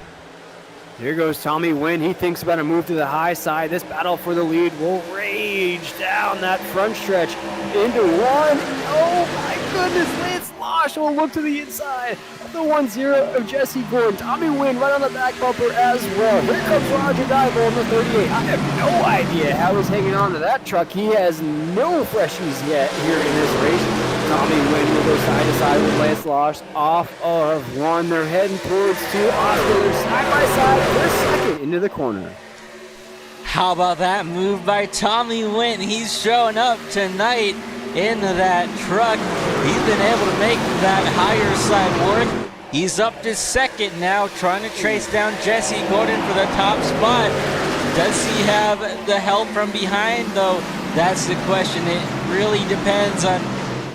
Here goes Tommy Wynn. He thinks about a move to the high side. This battle for the lead will rage down that front stretch into one. Oh my goodness, Lance Losh will look to the inside of the 1-0 of Jesse Gordon. Tommy Wynn right on the back bumper as well. Here comes Roger Dybel on the 38. I have no idea how he's hanging on to that truck. He has no freshies yet here in this race. Tommy Wynn will go side to side with Lance Losh off of 1. They're heading towards 2. Oscar, they're side by side for second into the corner. How about that move by Tommy Wynn? He's showing up tonight into that truck. He's been able to make that higher side work. He's up to second now, trying to trace down Jesse Gordon for the top spot. Does he have the help from behind, though? That's the question. It really depends on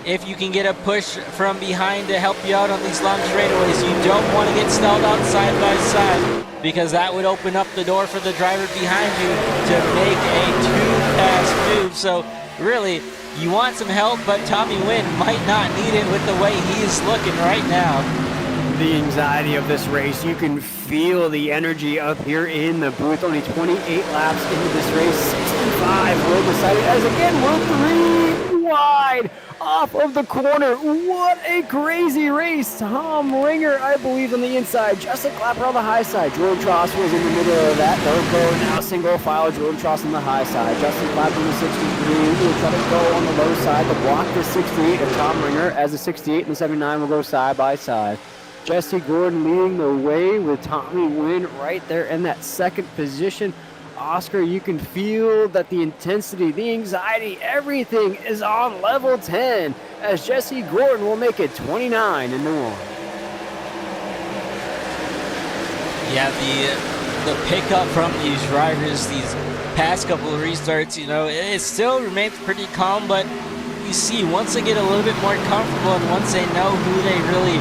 if you can get a push from behind to help you out on these long straightaways. You don't want to get stalled out side by side, because that would open up the door for the driver behind you to make a 2-pass move. So really, you want some help, but Tommy Wynn might not need it with the way he is looking right now. The anxiety of this race, you can feel the energy up here in the booth. Only 28 laps into this race, 65 will decide it, as again we're 3 wide off of the corner. What a crazy race. Tom Ringer, I believe, on the inside. Justin Clapper on the high side. Jordan Tross was in the middle of that. They'll go now single file. Jordan Tross on the high side. Justin Clapper on the 63 will try to go on the low side to block the 68 of Tom Ringer, as the 68 and the 79 will go side by side. Jesse Gordon leading the way with Tommy Wynn right there in that second position. Oscar, you can feel that the intensity, the anxiety, everything is on level 10 as Jesse Gordon will make it 29 into 1. Yeah, the pickup from these drivers, these past couple of restarts, you know, it still remains pretty calm, but you see once they get a little bit more comfortable and once they know who they really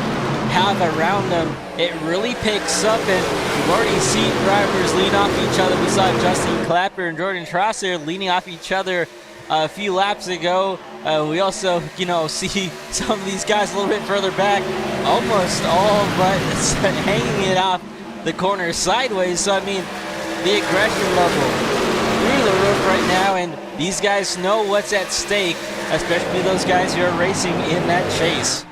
have around them, it really picks up, and we've already seen drivers lean off each other. We saw Justin Clapper and Jordan Trosser leaning off each other a few laps ago. We also, see some of these guys a little bit further back, almost all but hanging it off the corner sideways. So, I mean, the aggression level through the roof right now, and these guys know what's at stake, especially those guys who are racing in that chase.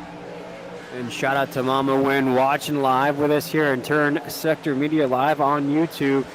And shout out to Mama Wynn watching live with us here in Turn Sector Media Live on YouTube.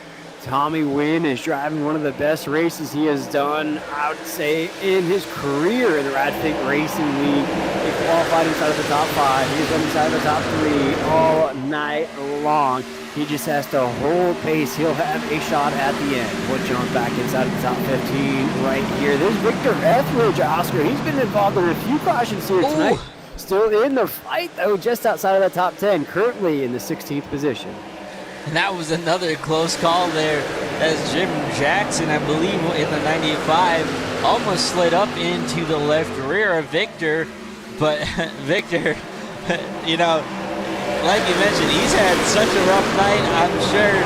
Tommy Wynn is driving one of the best races he has done, I would say, in his career in the Radfig Racing League. He qualified inside of the top 5. He's been inside of the top 3 all night long. He just has to hold pace. He'll have a shot at the end. We'll jump back inside of the top 15 right here. There's Victor Etheridge, Oscar. He's been involved in a few cautions here tonight. Still in the fight, though, just outside of the top 10, currently in the 16th position. And that was another close call there, as Jim Jackson, I believe, in the 95, almost slid up into the left rear of Victor. But Victor, like you mentioned, he's had such a rough night, I'm sure.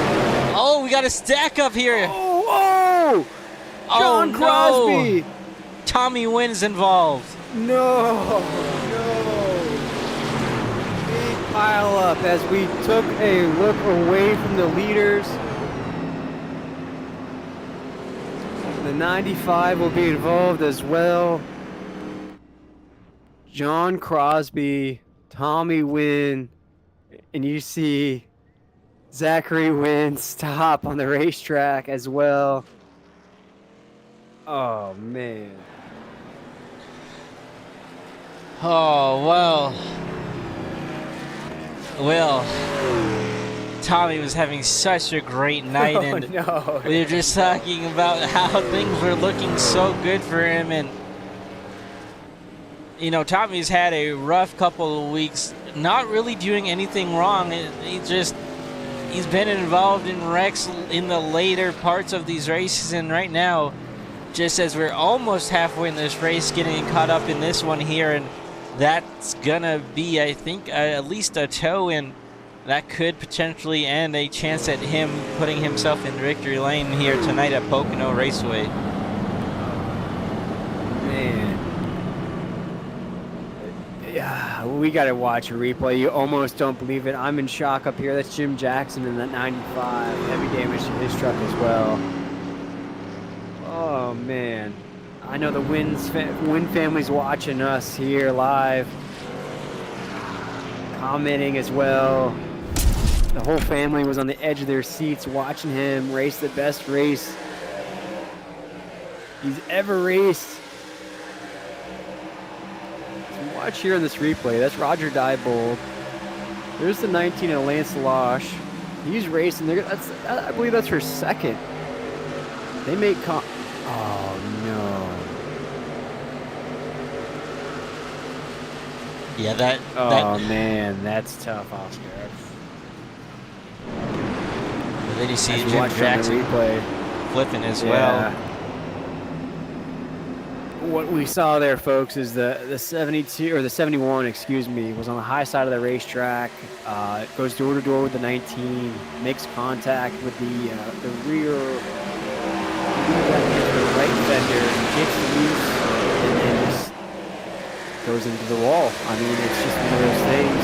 Oh, we got a stack up here. Oh, John Crosby. No. Tommy Wynn's involved. No. Big pile up as we took a look away from the leaders. The 95 will be involved as well. John Crosby, Tommy Wynn, and you see Zachary Wynn stop on the racetrack as well. Oh, man. Oh, well, Tommy was having such a great night, and no. we were just talking about how things were looking so good for him, and Tommy's had a rough couple of weeks, not really doing anything wrong. He's been involved in wrecks in the later parts of these races, and right now, just as we're almost halfway in this race, getting caught up in this one here, and that's gonna be, I think, at least a tow, and that could potentially end a chance at him putting himself in victory lane here tonight at Pocono Raceway. Man. Yeah, we gotta watch a replay. You almost don't believe it. I'm in shock up here. That's Jim Jackson in that 95. Heavy damage to his truck as well. Oh, man. I know the Wynn family's watching us here live, commenting as well. The whole family was on the edge of their seats watching him race the best race he's ever raced. So watch here in this replay. That's Roger Diebold. There's the 19 of Lance Losh. He's racing. I believe that's her second. They make oh, no. Yeah, man, that's tough, Oscar. And then you see Jim Jackson flipping as well. What we saw there, folks, is the 72 or the 71, excuse me, was on the high side of the racetrack. It goes door to door with the 19, makes contact with the rear right fender, gets loose, and then just goes into the wall. I mean, it's just one of those things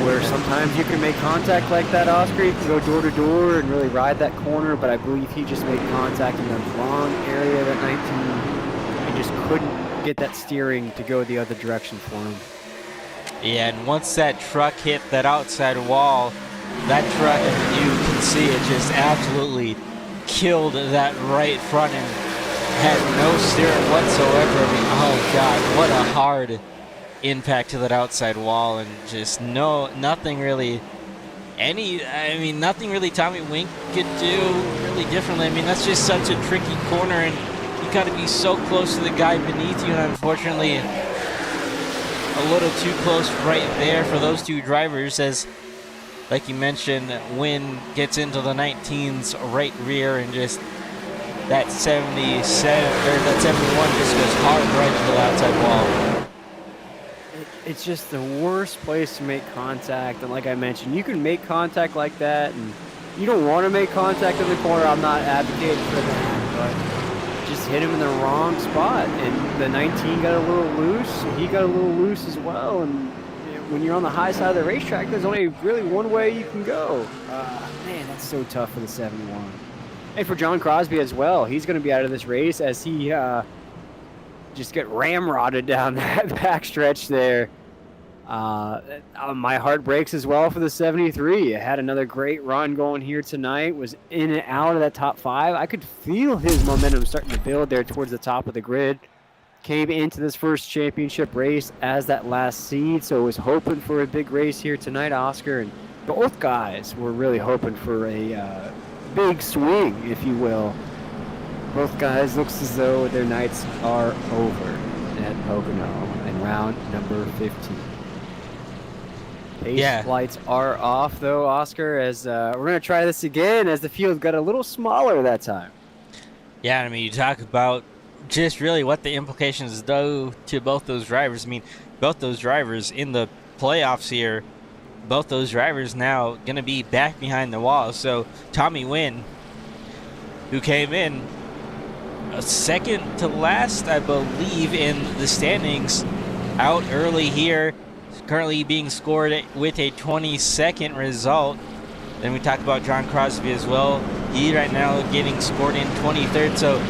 where sometimes you can make contact like that, Oscar. You can go door to door and really ride that corner, but I believe he just made contact in the wrong area of that 19 and just couldn't get that steering to go the other direction for him. Yeah, and once that truck hit that outside wall, that truck, you can see it just absolutely killed that right front and had no steering whatsoever. I mean, oh God, what a hard impact to that outside wall, and just nothing really Tommy Wynn could do really differently. I mean, that's just such a tricky corner, and you got to be so close to the guy beneath you, and unfortunately a little too close right there for those two drivers, as like you mentioned, Wynn gets into the 19's right rear, and just that 77 or that 71 just goes hard right to the outside wall. it's just the worst place to make contact. And like I mentioned, you can make contact like that, and you don't want to make contact in the corner. I'm not advocating for that, but just hit him in the wrong spot. And the 19 got a little loose. He got a little loose as well. And when you're on the high side of the racetrack, there's only really one way you can go. Man, that's so tough for the 71. And for John Crosby as well. He's going to be out of this race as he just get ramrodded down that back stretch there. My heart breaks as well for the 73. Had another great run going here tonight. Was in and out of that top 5. I could feel his momentum starting to build there towards the top of the grid. Came into this first championship race as that last seed, so was hoping for a big race here tonight, Oscar. And both guys were really hoping for a big swing, if you will. Both guys looks as though their nights are over at Pocono in round number 15. Pace lights are off, though, Oscar, as we're going to try this again as the field got a little smaller that time. Yeah, I mean, you talk about just really what the implications do to both those drivers. I mean, both those drivers in the playoffs here, both those drivers now going to be back behind the wall. So Tommy Wynn, who came in second to last, I believe, in the standings, out early here, currently being scored with a 22nd result. Then we talked about John Crosby as well. He right now getting scored in 23rd. So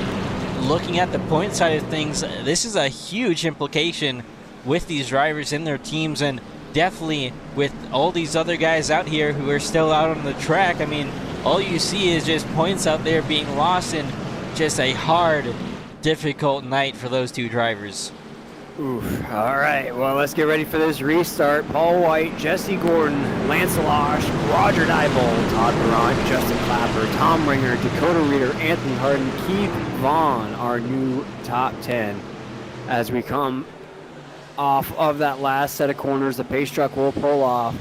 looking at the point side of things, this is a huge implication with these drivers in their teams, and definitely with all these other guys out here who are still out on the track. I mean, all you see is just points out there being lost, and just a hard, difficult night for those two drivers. Oof. All right, well, let's get ready for this restart. Paul White, Jesse Gordon, Lance Losh, Roger Dybel, Todd Perrant, Justin Clapper, Tom Ringer, Dakota Reeder, Anthony Harden, Keith Vaughn, our new top 10. As we come off of that last set of corners, the pace truck will pull off.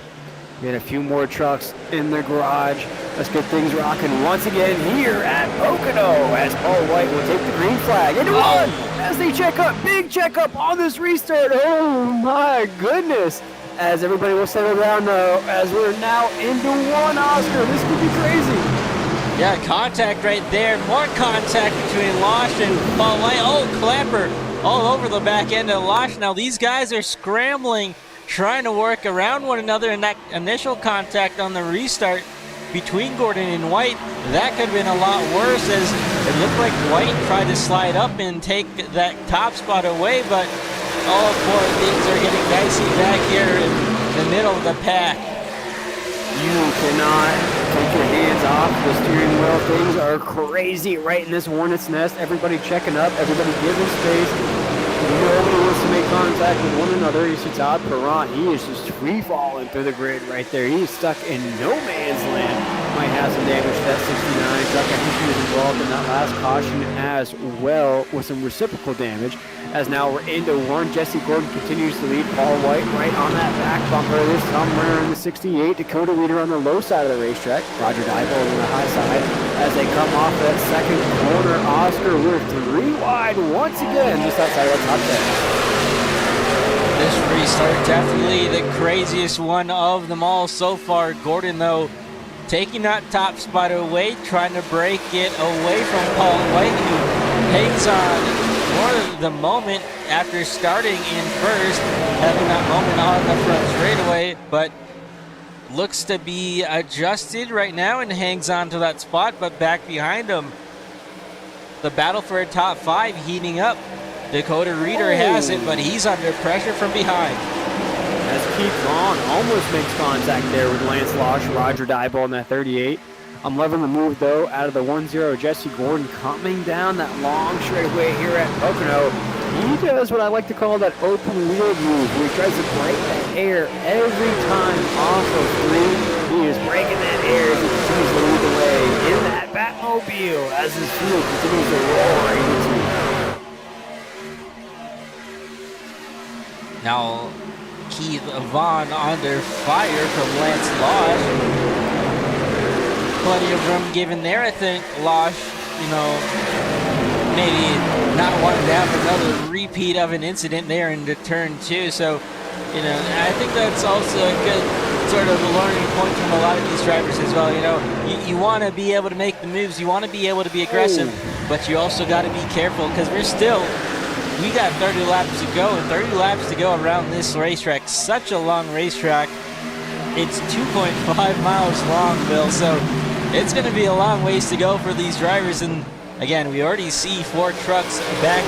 Get a few more trucks in the garage. Let's get things rocking once again here at Pocono as Paul White will take the green flag into one as they check up. Big checkup on this restart. Oh my goodness. As everybody will settle down though, as we're now into one, Oscar. This could be crazy. Yeah, contact right there. More contact between Losh and Paul White. Oh, Clapper all over the back end of Losh. Now these guys are scrambling, trying to work around one another, and that initial contact on the restart between Gordon and White, that could have been a lot worse, as it looked like White tried to slide up and take that top spot away, but oh boy, things are getting dicey back here in the middle of the pack. You cannot take your hands off the steering wheel. Things are crazy right in this hornet's nest. Everybody checking up, everybody giving space. Nobody wants to make contact with one another. You see Todd Perrant, he is just free falling through the grid right there. He is stuck in no man's land. Might have some damage to that 69 truck. I think he was involved in that last caution as well with some reciprocal damage. As now we're into one. Jesse Gordon continues to lead. Paul White right on that back bumper. This Tom Runner in the 68. Dakota Reeder on the low side of the racetrack. Roger Dybel on the high side. As they come off that second corner, Oscar, we're 3 wide once again, just outside of the top 10. This restart definitely the craziest one of them all so far. Gordon, though, taking that top spot away, trying to break it away from Paul White, who hangs on for the moment after starting in first, having that moment on the front straightaway, but looks to be adjusted right now and hangs on to that spot, but back behind him, the battle for a top 5 heating up. Dakota Reeder has it, but he's under pressure from behind. As Keith Vaughn almost makes contact there with Lance Losh, Roger Dybel in that 38. I'm loving the move, though, out of the 1-0. Jesse Gordon coming down that long straightaway here at Pocono. He does what I like to call that open wheel move, where he tries to break that air every time off of 3. He is breaking that air as he continues to lead the way in that Batmobile as his field continues to roar into. Now, Keith Vaughn under fire from Lance Losh. Plenty of room given there. I think Losh, maybe not wanting to have another repeat of an incident there into turn 2. So You know, I think that's also a good sort of a learning point from a lot of these drivers as well. You know, you want to be able to make the moves, you want to be able to be aggressive, but you also got to be careful because we got 30 laps to go, and 30 laps to go around this racetrack. Such a long racetrack. It's 2.5 miles long, Bill, so it's going to be a long ways to go for these drivers. And again, we already see 4 trucks back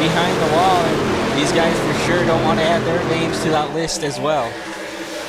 behind the wall, and these guys for sure don't want to add their names to that list as well.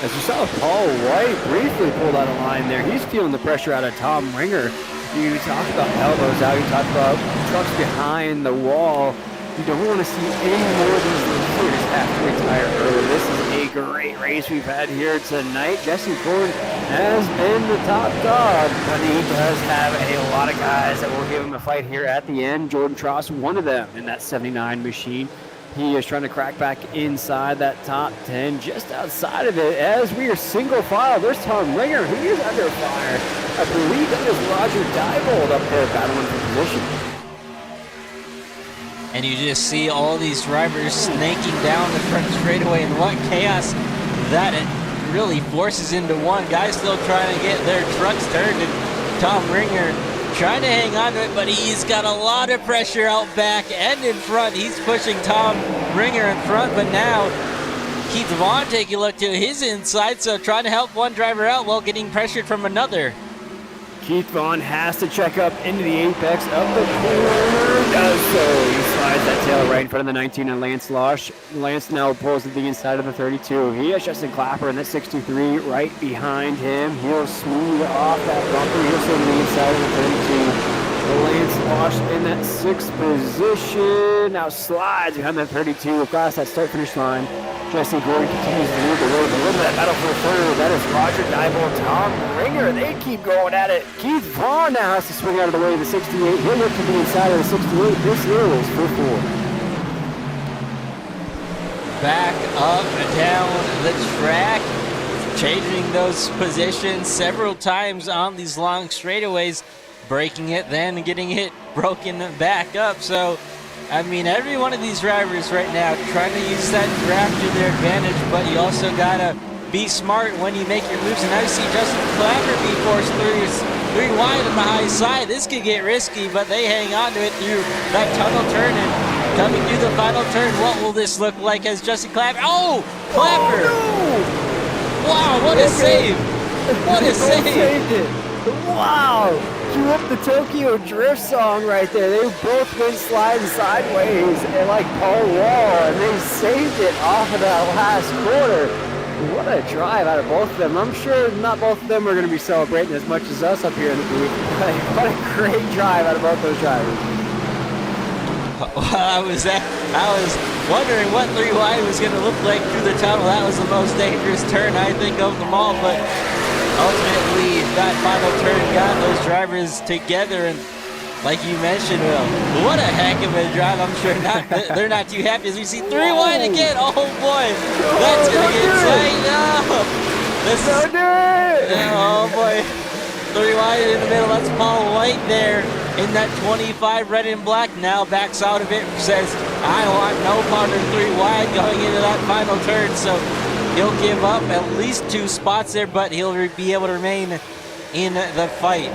As you saw, Paul White briefly pulled out a line there. He's feeling the pressure out of Tom Ringer. You talked about elbows out. You talked about trucks behind the wall. You don't want to see any more of these leaders have to retire early. This is a great race we've had here tonight. Jesse Gordon has been the top dog, but he does have a lot of guys that will give him a fight here at the end. Jordan Tross, one of them in that 79 machine. He is trying to crack back inside that top 10, just outside of it. As we are single file, there's Tom Ringer, who is under fire. I believe that is Roger Diebold up there battling for position. And you just see all these drivers snaking down the front straightaway, and what chaos that it really forces into one. Guys still trying to get their trucks turned, and Tom Ringer trying to hang on to it, but he's got a lot of pressure out back and in front. He's pushing Tom Ringer in front, but now Keith Vaughn taking a look to his inside, so trying to help one driver out while getting pressured from another. Keith Vaughn has to check up into the apex of the corner. Does so. He slides that tail right in front of the 19 and Lance Losh. Lance now pulls to the inside of the 32. He has Justin Clapper in that 63 right behind him. He'll smooth off that bumper. He'll sit to the inside of the 32. Lance Losh in that 6th position. Now slides behind that 32 across that start-finish line. Jesse Gordon continues to move the road. A little bit of battle for the third. That is Roger Diebold, Tom Ringer. They keep going at it. Keith Vaughn now has to swing out of the way of the 68. He'll look to the inside of the 68. This is for 4. Back up and down the track, changing those positions several times on these long straightaways, breaking it, then getting it broken back up. So, I mean, every one of these drivers right now trying to use that draft to their advantage, but you also gotta be smart when you make your moves. And now you see Justin Clapper be forced three wide on the high side. This could get risky, but they hang on to it through that tunnel turn. And coming through the final turn, what will this look like as Justin Clapper? Oh, Clapper! Oh, no! Wow, what a save! What a save! Saved it. Wow! Cue up the Tokyo Drift song right there. They've both been sliding sideways and like Paul Wall, and they saved it off of that last quarter. What a drive out of both of them. I'm sure not both of them are going to be celebrating as much as us up here in the booth. What a great drive out of both those drivers. I was wondering what 3 wide was going to look like through the tunnel. That was the most dangerous turn, I think, of them all, but ultimately that final turn got those drivers together, and like you mentioned, Will, what a heck of a drive. I'm sure they're not too happy as we see 3 wide again. Oh boy, that's going to get tight. Oh boy, 3 wide in the middle. That's Paul White there in that 25 red and black. Now backs out of it, says, I want no part of 3 wide going into that final turn. So he'll give up at least 2 spots there, but he'll be able to remain in the fight.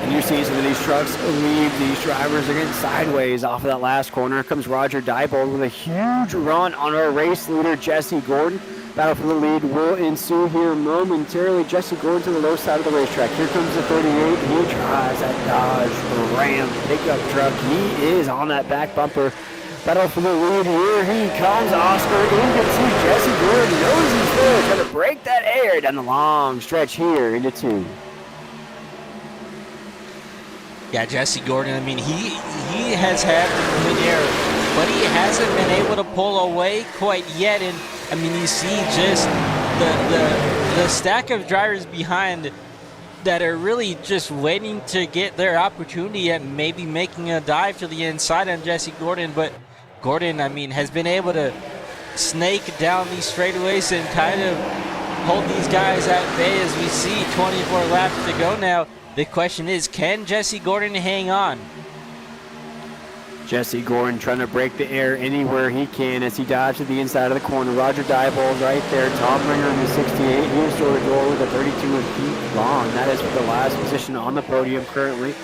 And you're seeing some of these trucks leave these drivers. They're getting sideways off of that last corner. Here comes Roger Diebold with a huge run on our race leader, Jesse Gordon. Battle for the lead will ensue here momentarily. Jesse Gordon to the low side of the racetrack. Here comes the 38. He drives that Dodge Ram pickup truck. He is on that back bumper. Battle for the lead. Here he comes. Oscar into 2. Jesse Gordon knows he's there. Trying to break that air down the long stretch here into 2. Yeah, Jesse Gordon, I mean, he has had the good air, but he hasn't been able to pull away quite yet. And I mean, you see just the stack of drivers behind that are really just waiting to get their opportunity at maybe making a dive to the inside on Jesse Gordon. But Gordon, I mean, has been able to snake down these straightaways and kind of hold these guys at bay as we see 24 laps to go now. The question is, can Jesse Gordon hang on? Jesse Gordon trying to break the air anywhere he can as he dives to the inside of the corner. Roger Diebold right there. Tom Ringer in the 68. Here's door to door with a 32 and Pete Vaughn. That is for the last position on the podium currently.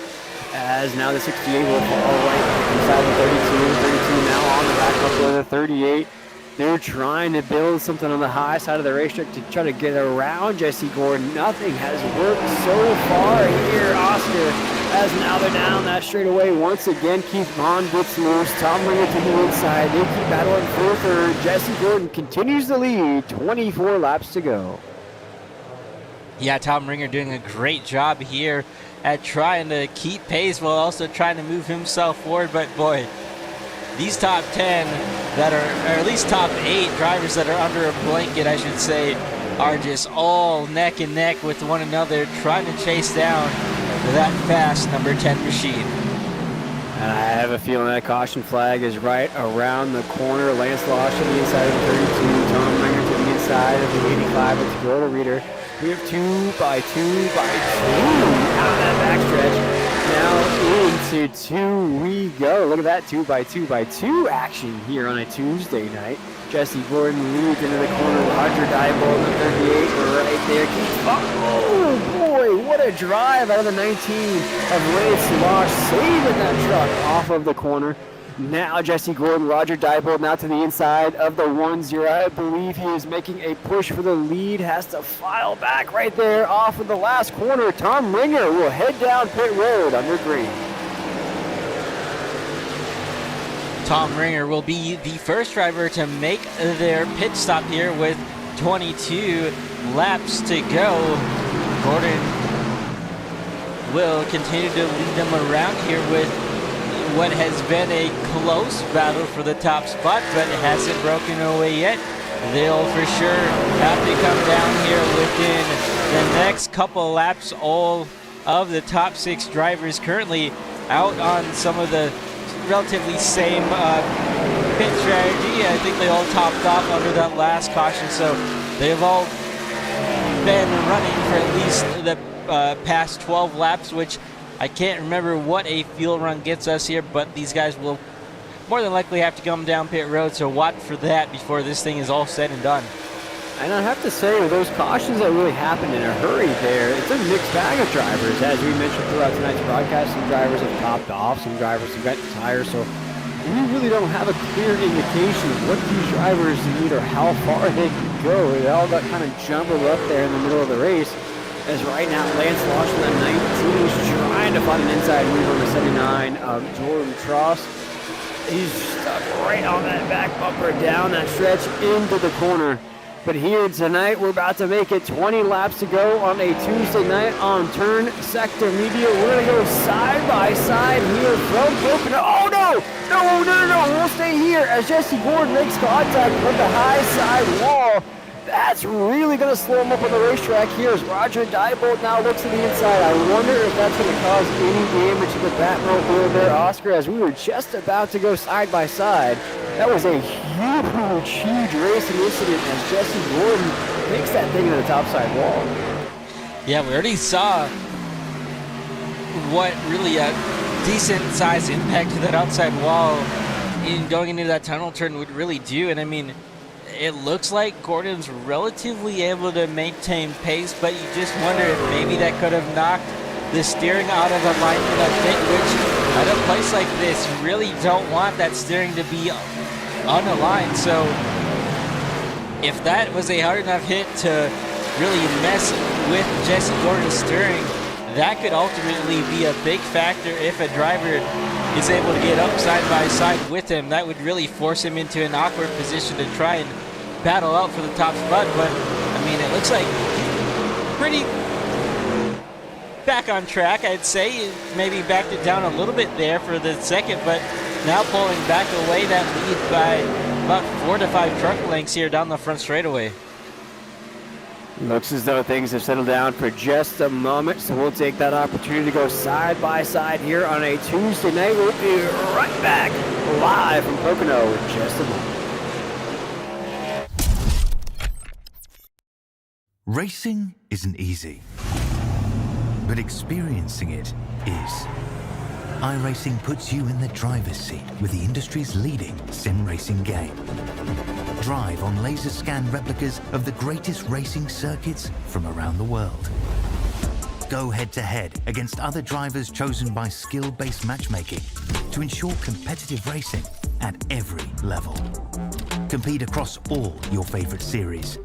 As now the 68 will fall right inside the 32. 32 now on the back up with a 38. They're trying to build something on the high side of the racetrack to try to get around Jesse Gordon. Nothing has worked so far here, Oscar, as now they're down that straightaway. Once again, Keith Vaughn gets loose. Tom Ringer to the inside. They keep battling for third. Jesse Gordon continues the lead. 24 laps to go. Yeah, Tom Ringer doing a great job here at trying to keep pace while also trying to move himself forward. But boy, these top 10 that are, or at least top 8 drivers that are under a blanket, I should say, are just all neck and neck with one another trying to chase down that fast number 10 machine. And I have a feeling that caution flag is right around the corner. Lance Losh to the inside of the 32. Tom Ringer to the inside of the 85 with the Toyota reader. We have 2 by 2 by 2 out of that backstretch. Now into 2 we go. Look at that 2 by 2 by 2 action here on a Tuesday night. Jesse Gordon leads into the corner. Roger Diebold in the 38. We're right there. Oh boy, what a drive out of the 19 of Lance Losh, saving that truck off of the corner. Now Jesse Gordon, Roger Diebold now to the inside of the 1-0. I believe he is making a push for the lead. Has to file back right there off of the last corner. Tom Ringer will head down pit road under green. Tom Ringer will be the first driver to make their pit stop here with 22 laps to go. Gordon will continue to lead them around here with what has been a close battle for the top spot, but it hasn't broken away yet. They'll for sure have to come down here within the next couple laps. All of the top 6 drivers currently out on some of the relatively same pit strategy. I think they all topped off under that last caution, so they've all been running for at least the past 12 laps, which I can't remember what a fuel run gets us here, but these guys will more than likely have to come down pit road, so watch for that before this thing is all said and done. And I have to say, with those cautions that really happened in a hurry there, it's a mixed bag of drivers. As we mentioned throughout tonight's broadcast, some drivers have topped off, some drivers have got tires, so we really don't have a clear indication of what these drivers need or how far they can go. They all got kind of jumbled up there in the middle of the race. As right now, Lance Losh on the 19 is trying to find an inside move on the 79 of Jordan Tross. He's stuck right on that back bumper down that stretch into the corner. But here tonight, we're about to make it 20 laps to go on a Tuesday night on Turn Sector Media. We're going to go side by side here from Pocono. Oh, no! We'll stay here as Jesse Gordon makes contact with the high side wall. That's really going to slow him up on the racetrack here as Roger Diebold now looks to the inside. I wonder if that's going to cause any damage to the Batmobile wheel there, Oscar, as we were just about to go side by side. That was a huge racing incident as Jesse Gordon takes that thing to the topside wall. Yeah, we already saw what really a decent size impact to that outside wall in going into that tunnel turn would really do. And I mean, it looks like Gordon's relatively able to maintain pace, but you just wonder if maybe that could have knocked the steering out of alignment, I think, which at a place like this, you really don't want that steering to be unaligned. So if that was a hard enough hit to really mess with Jesse Gordon's steering, that could ultimately be a big factor if a driver is able to get up side by side with him. That would really force him into an awkward position to try and battle out for the top spot. But I mean, it looks like pretty back on track, I'd say. Maybe backed it down a little bit there for the second, but now pulling back away that lead by about 4 to 5 truck lengths here down the front straightaway. Looks as though things have settled down for just a moment, so we'll take that opportunity to go side by side here on a Tuesday night. We'll be right back live from Pocono in just a moment. Racing isn't easy, but experiencing it is. iRacing puts you in the driver's seat with the industry's leading sim racing game. Drive on laser scan replicas of the greatest racing circuits from around the world. Go head-to-head against other drivers chosen by skill-based matchmaking to ensure competitive racing at every level. Compete across all your favorite series.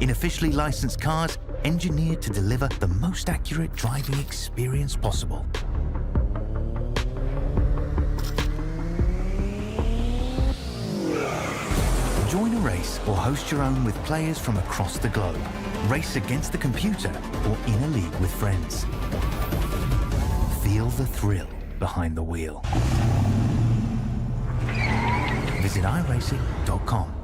In officially licensed cars, engineered to deliver the most accurate driving experience possible. Join a race or host your own with players from across the globe. Race against the computer or in a league with friends. Feel the thrill behind the wheel. Visit iRacing.com.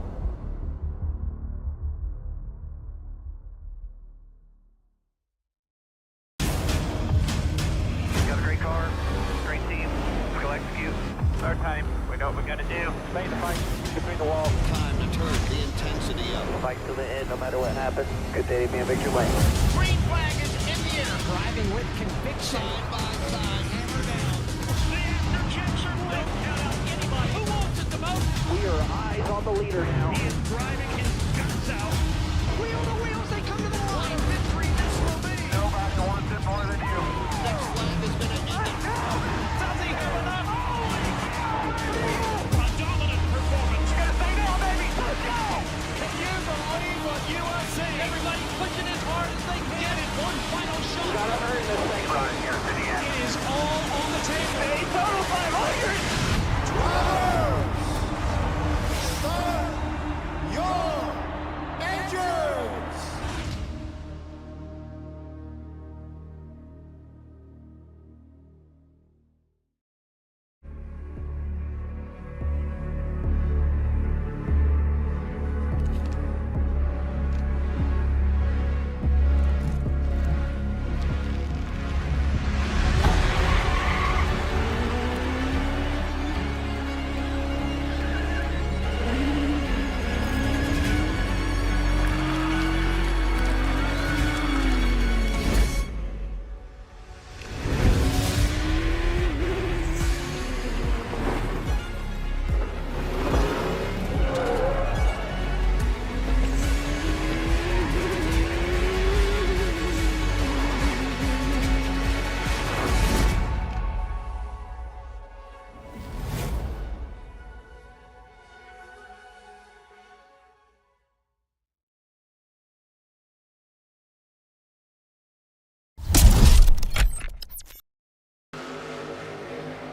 Got a great car, great team. We'll execute. Our time. We know what we gotta do. Stay in the fight between the walls. Time to turn the intensity up. Fight to the end, no matter what happens. Good day to be in victory lane. Green flag is in the air. Driving with conviction. Side by side, hammer down. The afterchecks are lit. Don't count out anybody. Who wants it the most? We are eyes on the leader now. He is driving his guts out. Wheel to wheels, they come to the line. What a victory this will be. Nobody wants it more than you. Next flag is going to end it. Does he have enough? A dominant performance. Gotta stay down, baby. Let's go. Can you believe what you are seeing? Everybody pushing as hard as they can get it. One final shot. Gotta earn this thing. Right here to the end. It is all on the table. A total 500.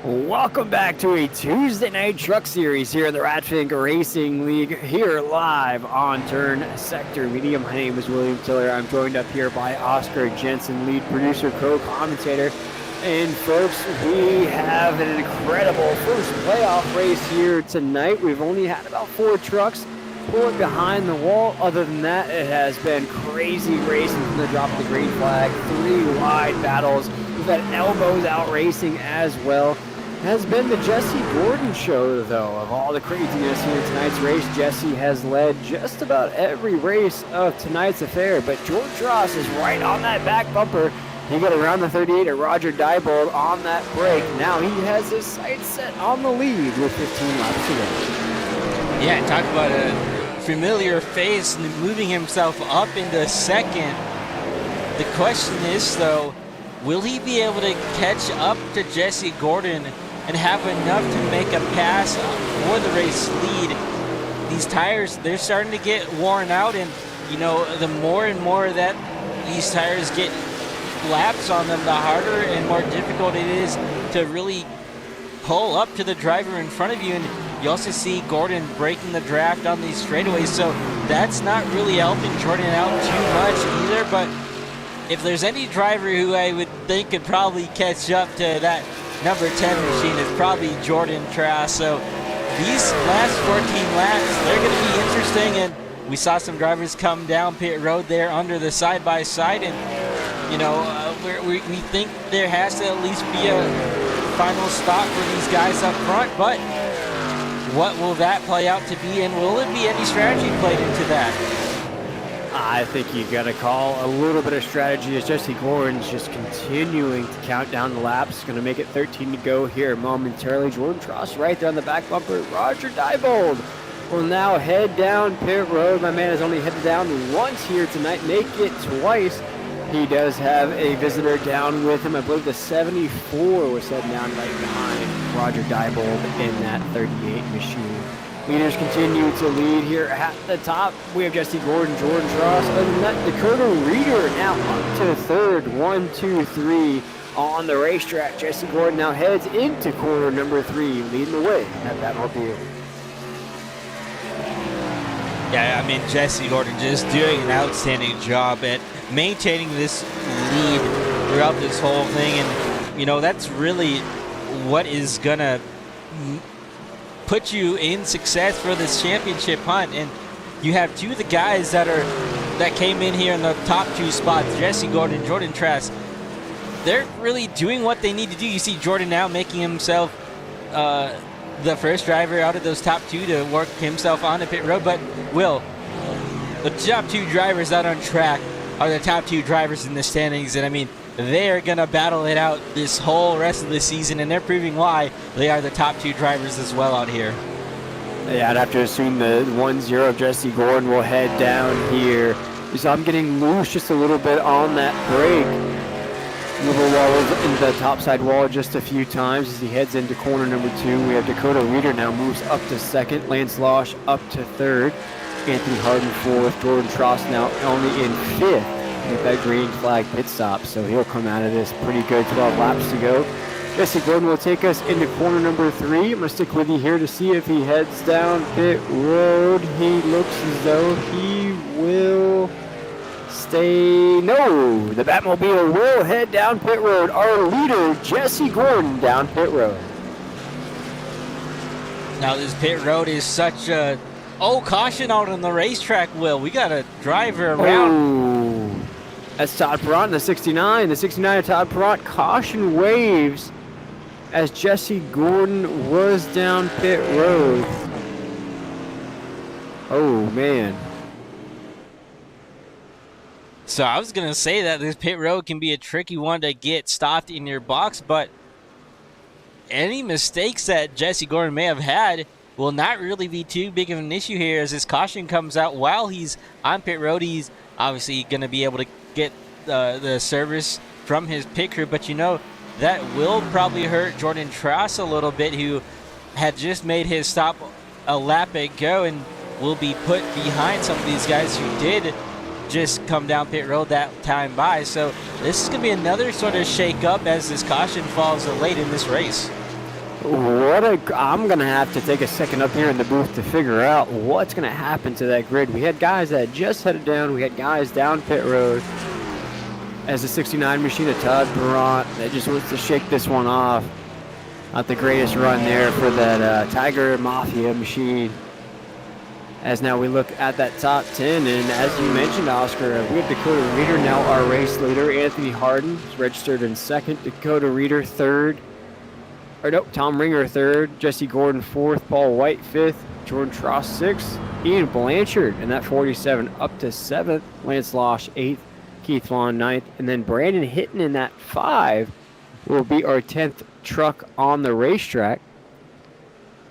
Welcome back to a Tuesday night truck series here in the Raceway Racing League, here live on Turn Sector Media. My name is William Tiller. I'm joined up here by Oscar Jensen, lead producer, co-commentator. And folks, we have an incredible first playoff race here tonight. We've only had about 4 trucks pull it behind the wall. Other than that, it has been crazy racing from the drop of the green flag. 3 wide battles. We've had elbows out racing as well. Has been the Jesse Gordon show, though, of all the craziness here in tonight's race. Jesse has led just about every race of tonight's affair, but George Ross is right on that back bumper. He got around the 38 at Roger Diebold on that break. Now he has his sights set on the lead with 15 laps to go. Yeah, talk about a familiar face moving himself up into second. The question is, though, will he be able to catch up to Jesse Gordon and have enough to make a pass for the race lead? These tires, they're starting to get worn out, and you know, the more and more that these tires get laps on them, the harder and more difficult it is to really pull up to the driver in front of you. And you also see Gordon breaking the draft on these straightaways, so that's not really helping Jordan out too much either. But if there's any driver who I would think could probably catch up to that number 10 machine, it's probably Jordan Trask. So these last 14 laps, they're going to be interesting. And we saw some drivers come down pit road there under the side-by-side. And, you know, we think there has to at least be a final stop for these guys up front. But what will that play out to be? And will there be any strategy played into that? I think you got to call a little bit of strategy as Jesse Gordon's just continuing to count down the laps. Going to make it 13 to go here momentarily. Jordan Tross right there on the back bumper. Roger Diebold will now head down pit road. My man has only headed down once here tonight, make it twice. He does have a visitor down with him. I believe the 74 was heading down right behind Roger Diebold in that 38 machine. Leaders continue to lead here at the top. We have Jesse Gordon, Jordan Tross, and that Dakota Reeder now up to third. 1, 2, 3 on the racetrack. Jesse Gordon now heads into corner number 3, leading the way at Batmobile. Yeah, I mean, Jesse Gordon just doing an outstanding job at maintaining this lead throughout this whole thing. And, you know, that's really what is going to put you in success for this championship hunt. And you have two of the guys that came in here in the top 2 spots, Jesse Gordon, Jordan Trask. They're really doing what they need to do. You see Jordan now making himself the first driver out of those top 2 to work himself on the pit road. But Will, the top 2 drivers out on track are the top 2 drivers in the standings, and I mean, they're gonna battle it out this whole rest of the season, and they're proving why they are the top 2 drivers as well out here. Yeah, I'd have to assume the 1-0 of Jesse Gordon will head down here. You saw him getting loose just a little bit on that brake. Little wall into the topside wall just a few times as he heads into corner number 2. We have Dakota Reeder now moves up to second. Lance Losh up to third. Anthony Harden fourth. Jordan Tross now only in fifth with that green flag pit stop. So he'll come out of this pretty good. 12 laps to go. Jesse Gordon will take us into corner number 3. I'm going to stick with you here to see if he heads down pit road. He looks as though he will stay. No, the Batmobile will head down pit road. Our leader, Jesse Gordon, down pit road. Now this pit road is such a caution out on the racetrack, Will. We got a driver around. Oh, that's Todd Perrott, the 69. The 69 of Todd Perrott. Caution waves as Jesse Gordon was down pit road. Oh, man. So I was going to say that this pit road can be a tricky one to get stopped in your box, but any mistakes that Jesse Gordon may have had will not really be too big of an issue here as his caution comes out while he's on pit road. He's obviously going to be able to get the service from his pit crew, but you know, that will probably hurt Jordan Tross a little bit, who had just made his stop a lap ago and will be put behind some of these guys who did just come down pit road that time by. So this is going to be another sort of shake up as this caution falls late in this race. I'm going to have to take a second up here in the booth to figure out what's going to happen to that grid. We had guys that just headed down. We had guys down pit road as the 69 machine of Todd Perrott that just wants to shake this one off. Not the greatest run there for that Tiger Mafia machine. As now we look at that top 10, and as you mentioned, Oscar, we have Dakota Reeder now our race leader. Anthony Harden is registered in second. Dakota Reeder third. Tom Ringer third. Jesse Gordon fourth. Paul White fifth. Jordan Tross sixth. Ian Blanchard in that 47 up to seventh. Lance Losh eighth. Keith Vaughn ninth. And then Brandon Hitton in that 5 will be our 10th truck on the racetrack.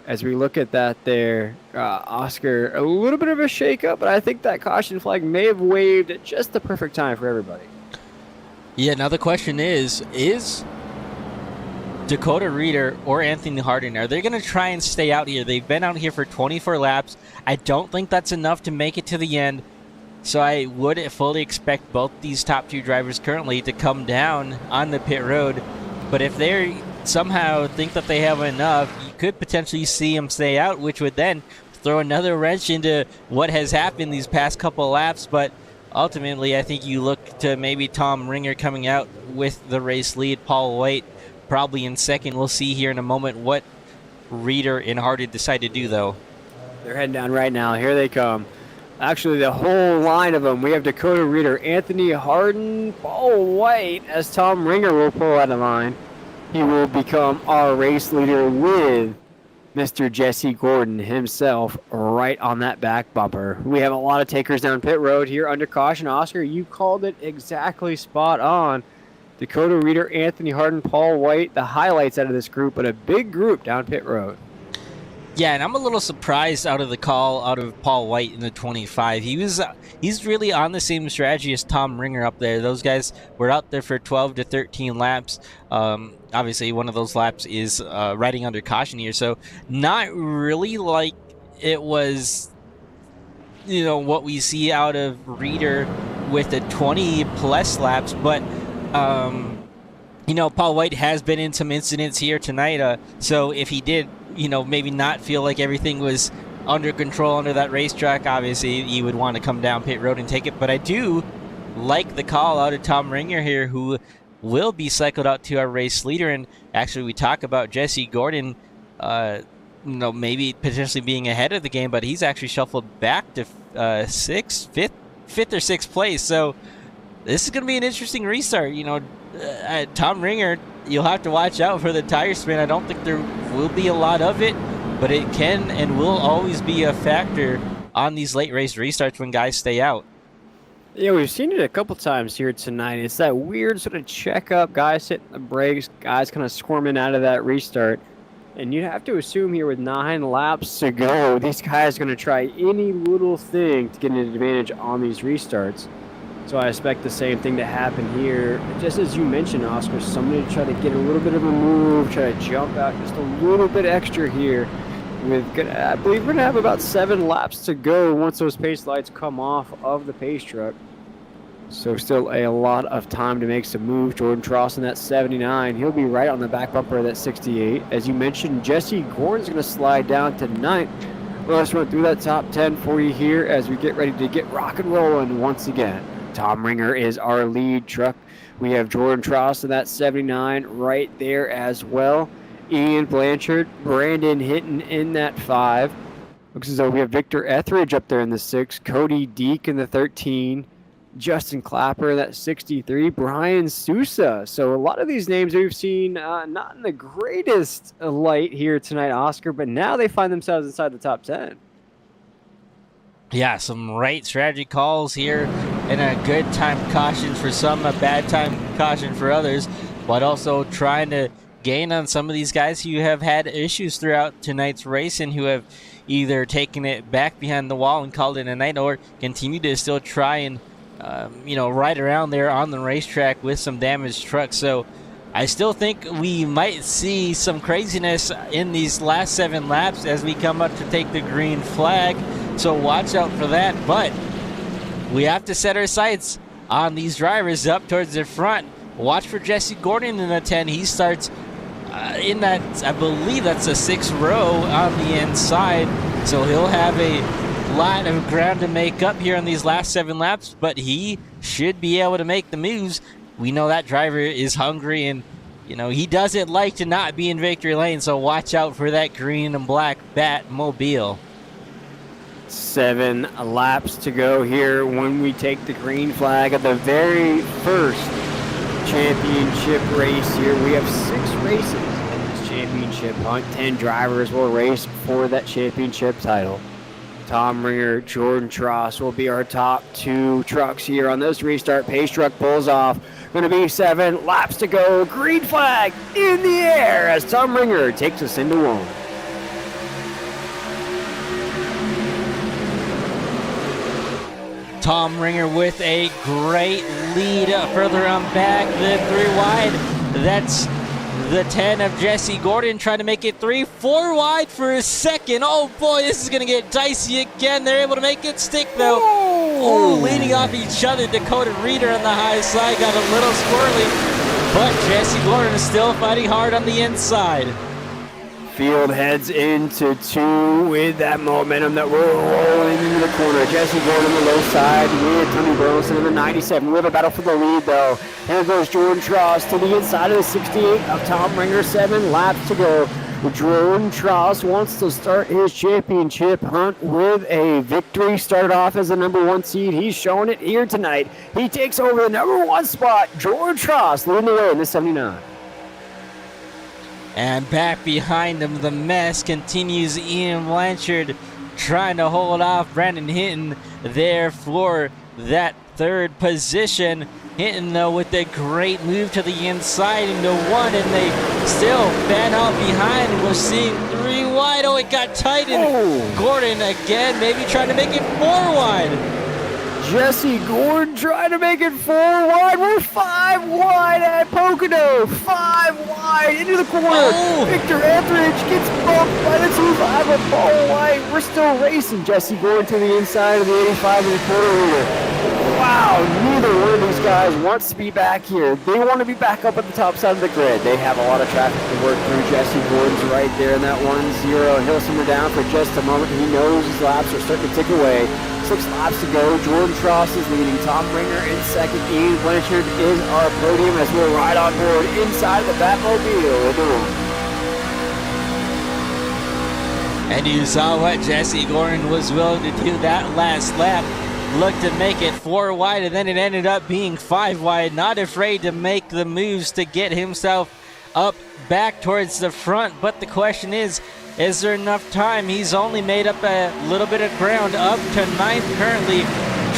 As we look at that there, Oscar, a little bit of a shake-up, but I think that caution flag may have waved at just the perfect time for everybody. Yeah, now the question is Dakota Reeder or Anthony Harden, are they going to try and stay out here? They've been out here for 24 laps. I don't think that's enough to make it to the end. So I would fully expect both these top 2 drivers currently to come down on the pit road. But if they somehow think that they have enough, you could potentially see them stay out, which would then throw another wrench into what has happened these past couple laps. But ultimately, I think you look to maybe Tom Ringer coming out with the race lead, Paul White probably in second. We'll see here in a moment what Reeder and Harden decide to do, though. They're heading down right now. Here they come. Actually, the whole line of them. We have Dakota Reeder, Anthony Harden, Paul White, as Tom Ringer will pull out of line. He will become our race leader with Mr. Jesse Gordon himself right on that back bumper. We have a lot of takers down pit road here under caution. Oscar, you called it exactly spot on. Dakota Reeder, Anthony Harden, Paul White, the highlights out of this group, but a big group down pit road. Yeah, and I'm a little surprised out of the call out of Paul White in the 25. He's really on the same strategy as Tom Ringer up there. Those guys were out there for 12 to 13 laps. Obviously, one of those laps is riding under caution here, so not really like it was, what we see out of Reeder with the 20-plus laps, but Paul White has been in some incidents here tonight, so if he did, maybe not feel like everything was under control under that racetrack, obviously you would want to come down pit road and take it. But I do like the call out of Tom Ringer here, who will be cycled out to our race leader. And actually, we talk about Jesse Gordon, maybe potentially being ahead of the game, but he's actually shuffled back to fifth or sixth place. So this is going to be an interesting restart. Tom Ringer, you'll have to watch out for the tire spin. I don't think there will be a lot of it, but it can and will always be a factor on these late race restarts when guys stay out. Yeah, we've seen it a couple times here tonight. It's that weird sort of check-up, guys hitting the brakes, guys kind of squirming out of that restart. And you'd have to assume here with 9 laps to go, these guys are going to try any little thing to get an advantage on these restarts. So I expect the same thing to happen here. Just as you mentioned, Oscar, somebody to try to get a little bit of a move, try to jump out just a little bit extra here. I believe we're going to have about 7 laps to go once those pace lights come off of the pace truck. So still a lot of time to make some moves. Jordan Tross in that 79. He'll be right on the back bumper of that 68. As you mentioned, Jesse Gordon's going to slide down to 9th. Well, let's run through that top 10 for you here as we get ready to get rock and rolling once again. Tom Ringer is our lead truck. We have Jordan Tross in that 79 right there as well. Ian Blanchard, Brandon Hinton in that 5. Looks as though we have Victor Etheridge up there in the 6. Cody Deek in the 13. Justin Clapper in that 63. Brian Sousa. So a lot of these names we've seen not in the greatest light here tonight, Oscar, but now they find themselves inside the top 10. Yeah, some right strategy calls here, and a good time caution for some, a bad time caution for others, but also trying to gain on some of these guys who have had issues throughout tonight's race and who have either taken it back behind the wall and called it a night, or continue to still try and ride around there on the racetrack with some damaged trucks. So I still think we might see some craziness in these last 7 laps as we come up to take the green flag. So watch out for that. But we have to set our sights on these drivers up towards the front. Watch for Jesse Gordon in the 10. He starts in that, I believe that's a 6th row on the inside. So he'll have a lot of ground to make up here on these last 7 laps, but he should be able to make the moves. We know that driver is hungry, and he doesn't like to not be in victory lane, so watch out for that green and black Batmobile. 7 laps to go here when we take the green flag at the very first championship race here. We have 6 races in this championship hunt. 10 drivers will race for that championship title. Tom Ringer, Jordan Tross will be our top 2 trucks here on this restart. Pace truck pulls off. Going to be 7 laps to go. Green flag in the air as Tom Ringer takes us into 1. Tom Ringer with a great lead further on back, the 3 wide. That's the 10 of Jesse Gordon trying to make it 4 wide for a second. Oh boy, this is going to get dicey again. They're able to make it stick though. Oh, leading off each other. Dakota Reeder on the high side got a little squirrely, but Jesse Gordon is still fighting hard on the inside. Field heads into 2 with that momentum that we're rolling into the corner. Jesse Gordon on the low side with Tony Burleson in the 97. We have a battle for the lead though. And goes Jordan Tross to the inside of the 68 of Tom Ringer. 7 laps to go. Jordan Tross wants to start his championship hunt with a victory. Started off as the number 1 seed. He's showing it here tonight. He takes over the number 1 spot. Jordan Tross leading the way in the 79. And back behind him, the mess continues. Ian Blanchard trying to hold off Brandon Hinton there for that third position. Hinton, though, with a great move to the inside into one, and they still fan out behind. We're seeing 3 wide. Oh, it got tight, and Gordon again, maybe trying to make it 4 wide. Jesse Gordon trying to make it 4 wide. We're 5 wide at Pocono. 5 wide into the corner. Oh. Victor Etheridge gets bumped by the 2.5 of Paul White. We're still racing. Jesse Gordon to the inside of the 85 and a quarter leader. Wow, neither one of these guys wants to be back here. They want to be back up at the top side of the grid. They have a lot of traffic to work through. Jesse Gordon's right there in that 1-0. He'll simmer down for just a moment. He knows his laps are starting to tick away. 6 laps to go. Jordan Tross is leading. Tom Ringer in second. Ian Blanchard is our podium as we're right on board inside of the Batmobile. And you saw what Jesse Gordon was willing to do that last lap. Looked to make it 4 wide, and then it ended up being 5 wide. Not afraid to make the moves to get himself up back towards the front. But the question is there enough time? He's only made up a little bit of ground, up to 9th currently,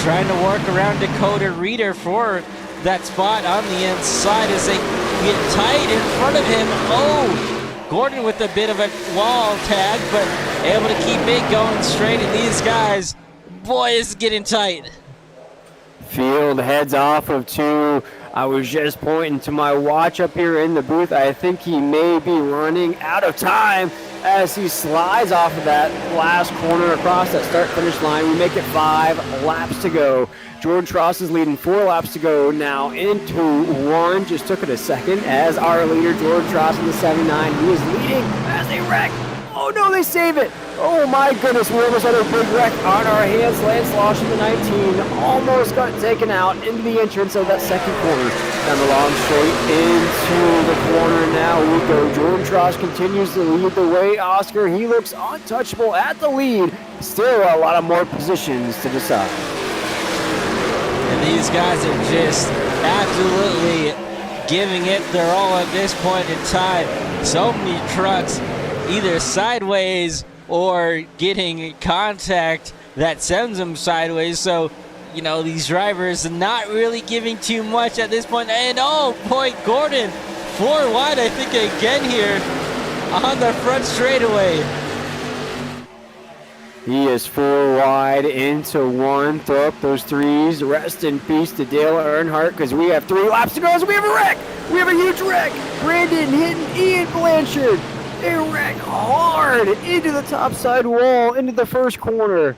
trying to work around Dakota Reeder for that spot on the inside as they get tight in front of him. Oh, Gordon with a bit of a wall tag, but able to keep it going straight. And these guys, boy, it's getting tight. Field heads off of 2. I was just pointing to my watch up here in the booth. I think he may be running out of time as he slides off of that last corner across that start-finish line. We make it 5 laps to go. Jordan Tross is leading 4 laps to go now into 1. Just took it a second as our leader, Jordan Tross in the 79, he is leading as they wreck. Oh no, they save it. Oh my goodness, we almost had a big wreck on our hands. Lance Losh in the 19 almost got taken out into the entrance of that second corner. Down the long straight into the corner now we go. Jordan Tross continues to lead the way. Oscar, he looks untouchable at the lead. Still a lot of more positions to decide. And these guys are just absolutely giving it their all at this point in time. So many trucks either sideways or getting contact that sends them sideways. So, you know, these drivers are not really giving too much at this point. And oh boy, Gordon 4 wide, I think, again here on the front straightaway. He is 4 wide into 1. Throw up those 3s. Rest in peace to Dale Earnhardt, because we have 3 laps to go as we have a wreck. We have a huge wreck. Brandon Hinton, Ian Blanchard. They wreck hard into the topside wall, into the first corner.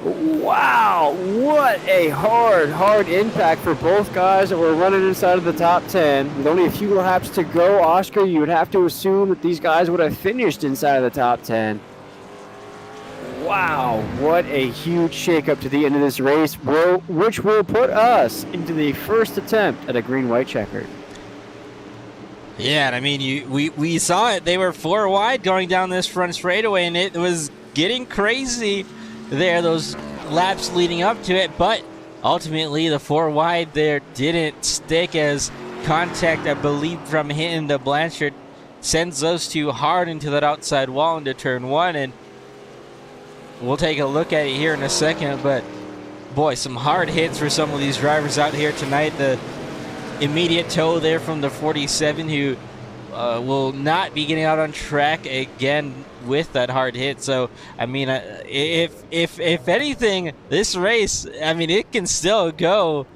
Wow, what a hard impact for both guys that were running inside of the top 10. With only a few laps to go, Oscar, you would have to assume that these guys would have finished inside of the top 10. Wow, what a huge shakeup to the end of this race, which will put us into the first attempt at a green-white checkered. Yeah, and I mean, we saw it. They were 4 wide going down this front straightaway, and it was getting crazy there, those laps leading up to it. But ultimately, the 4 wide there didn't stick as contact, I believe, from Hinton to Blanchard sends those 2 hard into that outside wall into turn 1. And we'll take a look at it here in a second. But, boy, some hard hits for some of these drivers out here tonight. The immediate tow there from the 47, who will not be getting out on track again with that hard hit. So I mean, if anything, this race, I mean, it can still go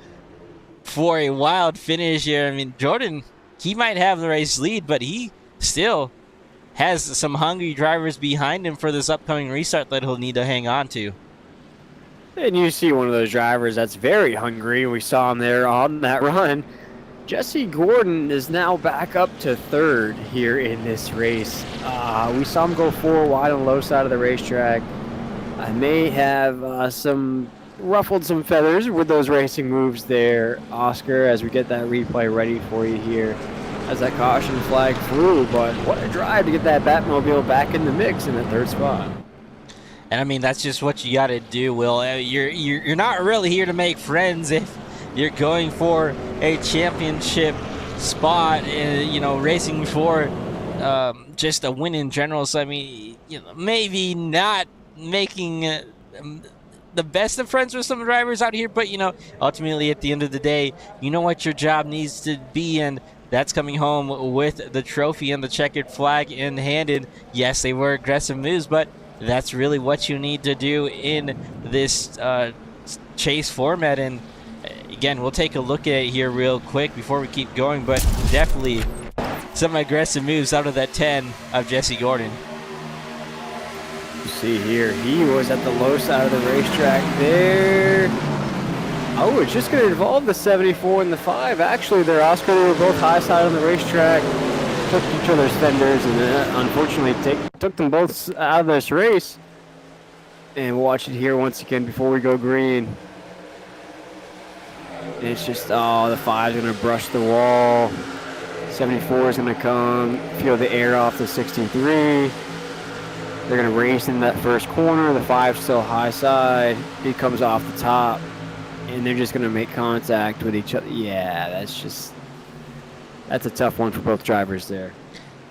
for a wild finish here. I mean, Jordan, he might have the race lead, but he still has some hungry drivers behind him for this upcoming restart that he'll need to hang on to. And you see one of those drivers that's very hungry. We saw him there on that run. Jesse Gordon is now back up to 3rd here in this race. We saw him go 4 wide on the low side of the racetrack. I may have ruffled some feathers with those racing moves there, Oscar, as we get that replay ready for you here as that caution flag flew. But what a drive to get that Batmobile back in the mix in the 3rd spot. And I mean, that's just what you got to do, Will. You're not really here to make friends if you're going for a championship spot, you know, racing for just a win in general. So I mean, maybe not making the best of friends with some drivers out here, but ultimately at the end of the day, you know what your job needs to be, and that's coming home with the trophy and the checkered flag in hand. And yes, they were aggressive moves, but that's really what you need to do in this chase format. And again, we'll take a look at it here real quick before we keep going, but definitely some aggressive moves out of that 10 of Jesse Gordon. You see here, he was at the low side of the racetrack there. Oh, it's just going to involve the 74 and the 5. Actually, they're Oscar. They were both high side on the racetrack. Took each other's fenders and unfortunately took them both out of this race. And we'll watch it here once again before we go green. And it's just, the 5 is going to brush the wall. 74 is going to come, feel the air off the 63. They're going to race in that first corner. The 5 still high side. He comes off the top. And they're just going to make contact with each other. Yeah, that's a tough one for both drivers there.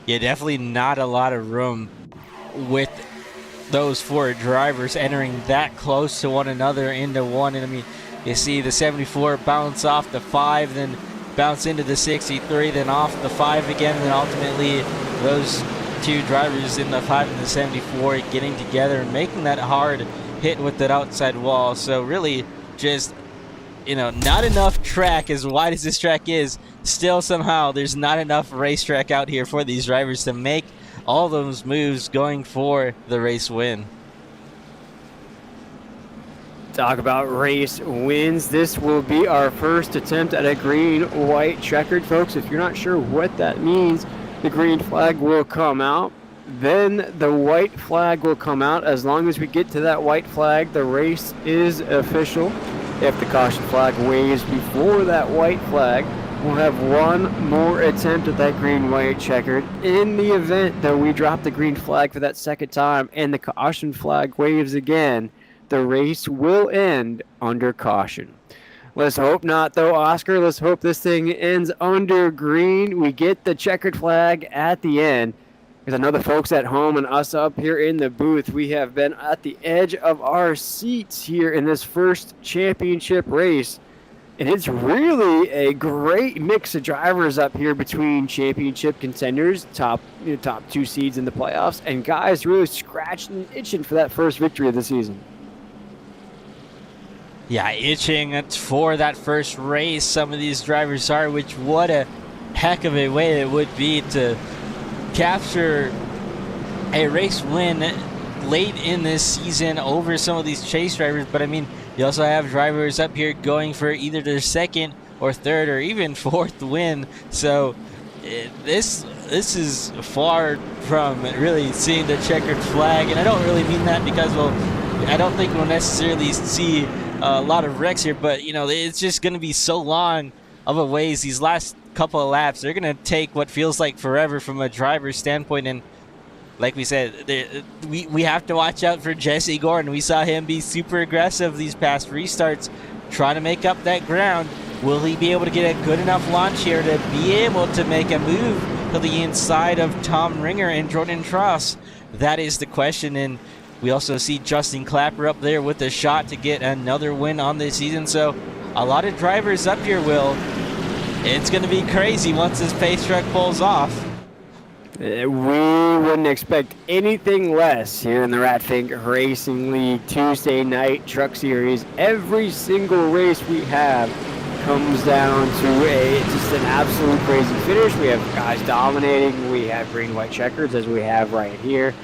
Yeah, definitely not a lot of room with those 4 drivers entering that close to one another into one. And I mean, you see the 74 bounce off the 5, then bounce into the 63, then off the 5 again, and then ultimately those 2 drivers in the 5 and the 74 getting together and making that hard hit with that outside wall. So really just, not enough track, as wide as this track is. Still somehow there's not enough racetrack out here for these drivers to make all those moves going for the race win. Talk about race wins. This will be our first attempt at a green-white checkered, folks. If you're not sure what that means, the green flag will come out. Then the white flag will come out. As long as we get to that white flag, the race is official. If the caution flag waves before that white flag, we'll have one more attempt at that green-white checkered. In the event that we drop the green flag for that second time and the caution flag waves again, the race will end under caution. Let's hope not, though, Oscar. Let's hope this thing ends under green. We get the checkered flag at the end. Because I know the folks at home and us up here in the booth, we have been at the edge of our seats here in this first championship race. And it's really a great mix of drivers up here between championship contenders, top 2 seeds in the playoffs, and guys really scratching and itching for that first victory of the season. Yeah, itching for that first race. Some of these drivers are, which what a heck of a way it would be to capture a race win late in this season over some of these chase drivers. But I mean, you also have drivers up here going for either their second or third or even 4th win. So this is far from really seeing the checkered flag, and I don't really mean that because, well, I don't think we'll necessarily see a lot of wrecks here, but it's just going to be so long of a ways. These last couple of laps, they're going to take what feels like forever from a driver's standpoint. And like we said, we have to watch out for Jesse Gordon. We saw him be super aggressive these past restarts, trying to make up that ground. Will he be able to get a good enough launch here to be able to make a move to the inside of Tom Ringer and Jordan Tross? That is the question. And we also see Justin Clapper up there with a shot to get another win on this season. So a lot of drivers up here, Will. It's going to be crazy once this pace truck pulls off. We wouldn't expect anything less here in the Ratfink Racing League Tuesday night truck series. Every single race we have comes down to just an absolute crazy finish. We have guys dominating. We have green-white checkers as we have right here.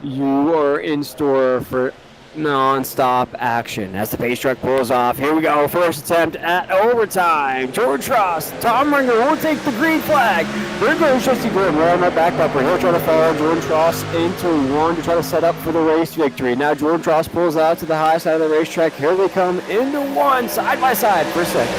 You are in store for non-stop action as the pace truck pulls off. Here we go, first attempt at overtime. George Ross, Tom Ringer won't take the green flag. Here goes Jesse Gordon right on that back bumper. He'll try to follow Jordan Tross into one to try to set up for the race victory. Now Jordan Tross pulls out to the high side of the racetrack. Here they come into one, side by side for a second.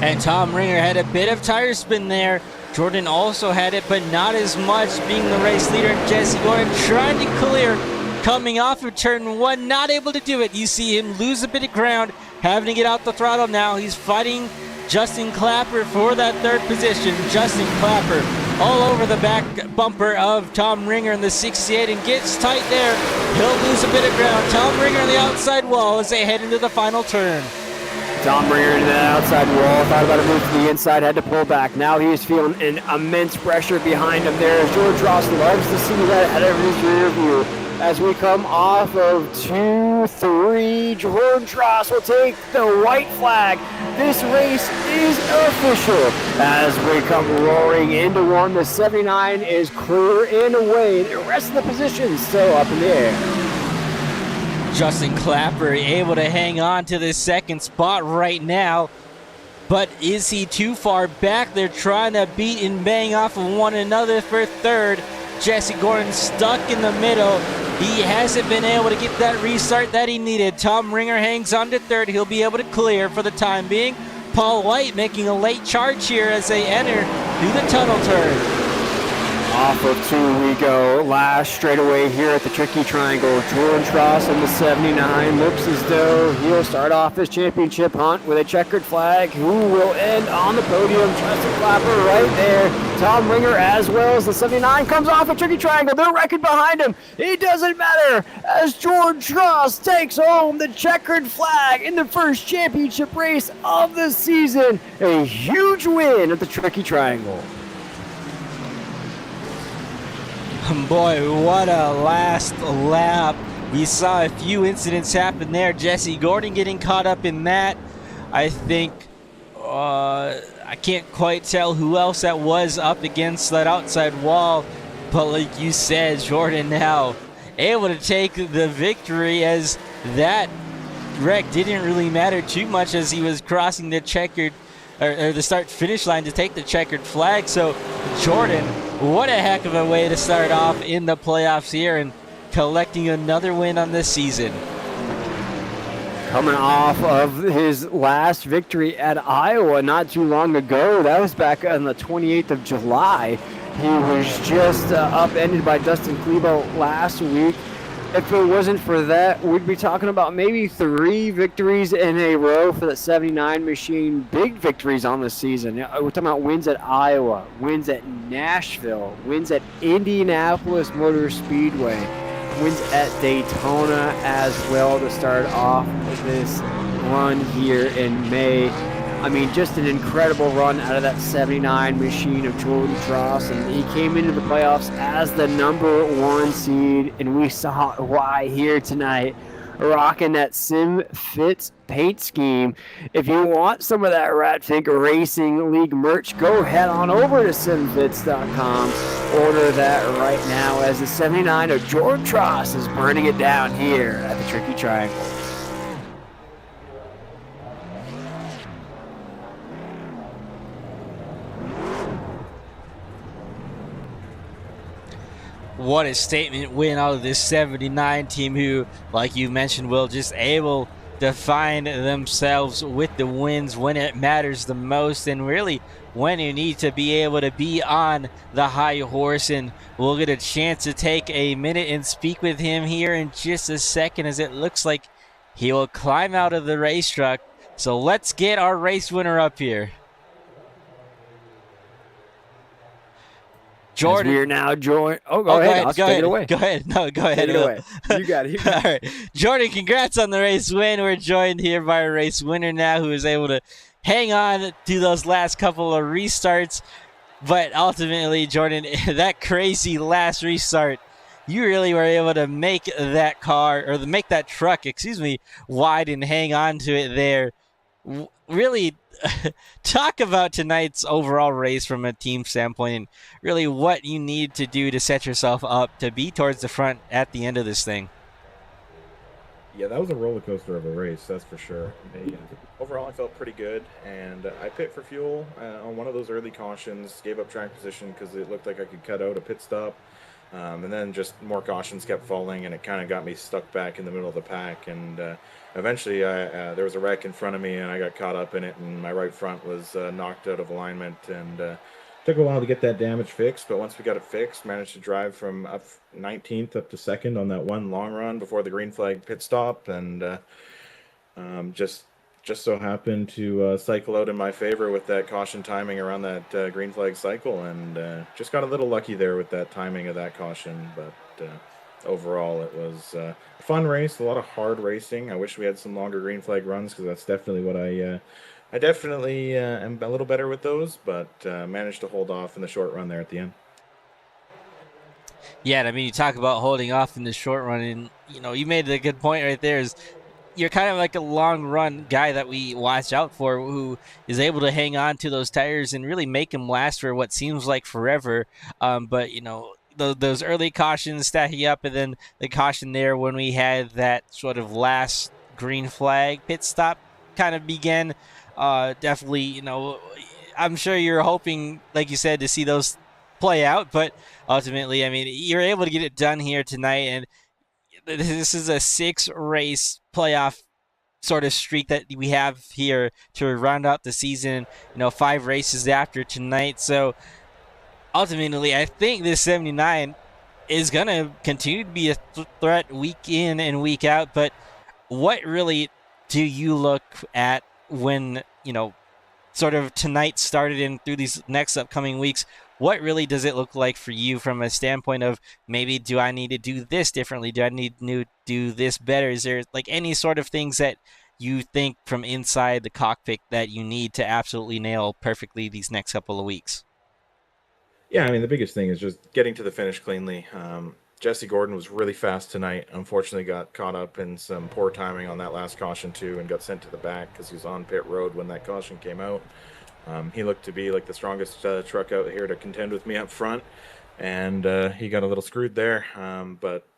And Tom Ringer had a bit of tire spin there. Jordan also had it, but not as much, being the race leader. Jesse Gordon trying to clear, coming off of turn 1, not able to do it. You see him lose a bit of ground, having to get out the throttle now. He's fighting Justin Clapper for that 3rd position. Justin Clapper all over the back bumper of Tom Ringer in the 68 and gets tight there. He'll lose a bit of ground. Tom Ringer on the outside wall as they head into the final turn. Tom Ringer into the outside wall, thought about a move to the inside, had to pull back. Now he's feeling an immense pressure behind him there. George Ross loves to see that out of his rear view. As we come off of 2-3, George Ross will take the white flag. This race is official. As we come roaring into one, the 79 is clear and away. The rest of the positions still up in the air. Justin Clapper able to hang on to the second spot right now, but is he too far back? They're trying to beat and bang off of one another for third. Jesse Gordon stuck in the middle. He hasn't been able to get that restart that he needed. Tom Ringer hangs on to third. He'll be able to clear for the time being. Paul White making a late charge here as they enter through the tunnel turn. Off of 2 we go. Last straightaway here at the Tricky Triangle. George Ross in the 79 looks as though he'll start off his championship hunt with a checkered flag. Who will end on the podium? Justin Clapper right there. Tom Ringer as well as the 79 comes off a Tricky Triangle. They're wrecking behind him. It doesn't matter as George Ross takes home the checkered flag in the first championship race of the season. A huge win at the Tricky Triangle. Boy, what a last lap. We saw a few incidents happen there. Jesse Gordon getting caught up in that. I think, I can't quite tell who else that was up against that outside wall. But like you said, Jordan now able to take the victory as that wreck didn't really matter too much as he was crossing the checkered, or the start-finish line to take the checkered flag. So Jordan, what a heck of a way to start off in the playoffs here and collecting another win on this season. Coming off of his last victory at Iowa not too long ago. That was back on the 28th of July. He was just upended by Dustin Klebo last week. If it wasn't for that, we'd be talking about maybe 3 victories in a row for the 79 machine. Big victories on the season. We're talking about wins at Iowa, wins at Nashville, wins at Indianapolis Motor Speedway, wins at Daytona as well to start off this run here in May. I mean, just an incredible run out of that 79 machine of Jordan Ross, and he came into the playoffs as the #1 seed, and we saw why here tonight, rocking that SimFits paint scheme. If you want some of that Ratfink Racing League merch, go head on over to simfits.com. Order that right now as the 79 of Jordan Ross is burning it down here at the Tricky Triangle. What a statement win out of this 79 team who, like you mentioned, Will, just able to find themselves with the wins when it matters the most and really when you need to be able to be on the high horse. And we'll get a chance to take a minute and speak with him here in just a second as it looks like he will climb out of the race truck. So let's get our race winner up here. Jordan. We are now joined. Oh, go ahead. Take it away. Go ahead. No, go ahead. Take it away. You got it. All right. Jordan, congrats on the race win. We're joined here by a race winner now who is able to hang on to those last couple of restarts. But ultimately, Jordan, that crazy last restart, you really were able to make that car, or make that truck, wide and hang on to it there. Really, talk about tonight's overall race from a team standpoint and really what you need to do to set yourself up to be towards the front at the end of this thing. Yeah, that was a roller coaster of a race, that's for sure. Overall, I felt pretty good, and I pit for fuel on one of those early cautions, gave up track position because it looked like I could cut out a pit stop, and then just more cautions kept falling, and it kind of got me stuck back in the middle of the pack, and eventually there was a wreck in front of me, and I got caught up in it, and my right front was knocked out of alignment, and took a while to get that damage fixed, but once we got it fixed, managed to drive from up 19th up to 2nd on that one long run before the green flag pit stop, and just just so happened to cycle out in my favor with that caution timing around that green flag cycle, and just got a little lucky there with that timing of that caution. But overall, it was a fun race, a lot of hard racing. I wish we had some longer green flag runs because that's definitely what I definitely am a little better with those, but managed to hold off in the short run there at the end. Yeah, I mean, you talk about holding off in the short run, and you made a good point right there. Is you're kind of like a long run guy that we watch out for, who is able to hang on to those tires and really make them last for what seems like forever. But those early cautions stacking up, and then the caution there when we had that sort of last green flag pit stop kind of begin. Definitely, I'm sure you're hoping, like you said, to see those play out, but ultimately, I mean, you're able to get it done here tonight, and this is a 6-race playoff sort of streak that we have here to round out the season, 5 races after tonight. So ultimately, I think this 79 is going to continue to be a threat week in and week out. But what really do you look at when, sort of tonight started and through these next upcoming weeks? What really does it look like for you from a standpoint of maybe do I need to do this differently? Do I need to do this better? Is there like any sort of things that you think from inside the cockpit that you need to absolutely nail perfectly these next couple of weeks? Yeah, I mean, the biggest thing is just getting to the finish cleanly. Jesse Gordon was really fast tonight. Unfortunately, got caught up in some poor timing on that last caution too, and got sent to the back because he was on pit road when that caution came out. He looked to be like the strongest truck out here to contend with me up front, and he got a little screwed there. But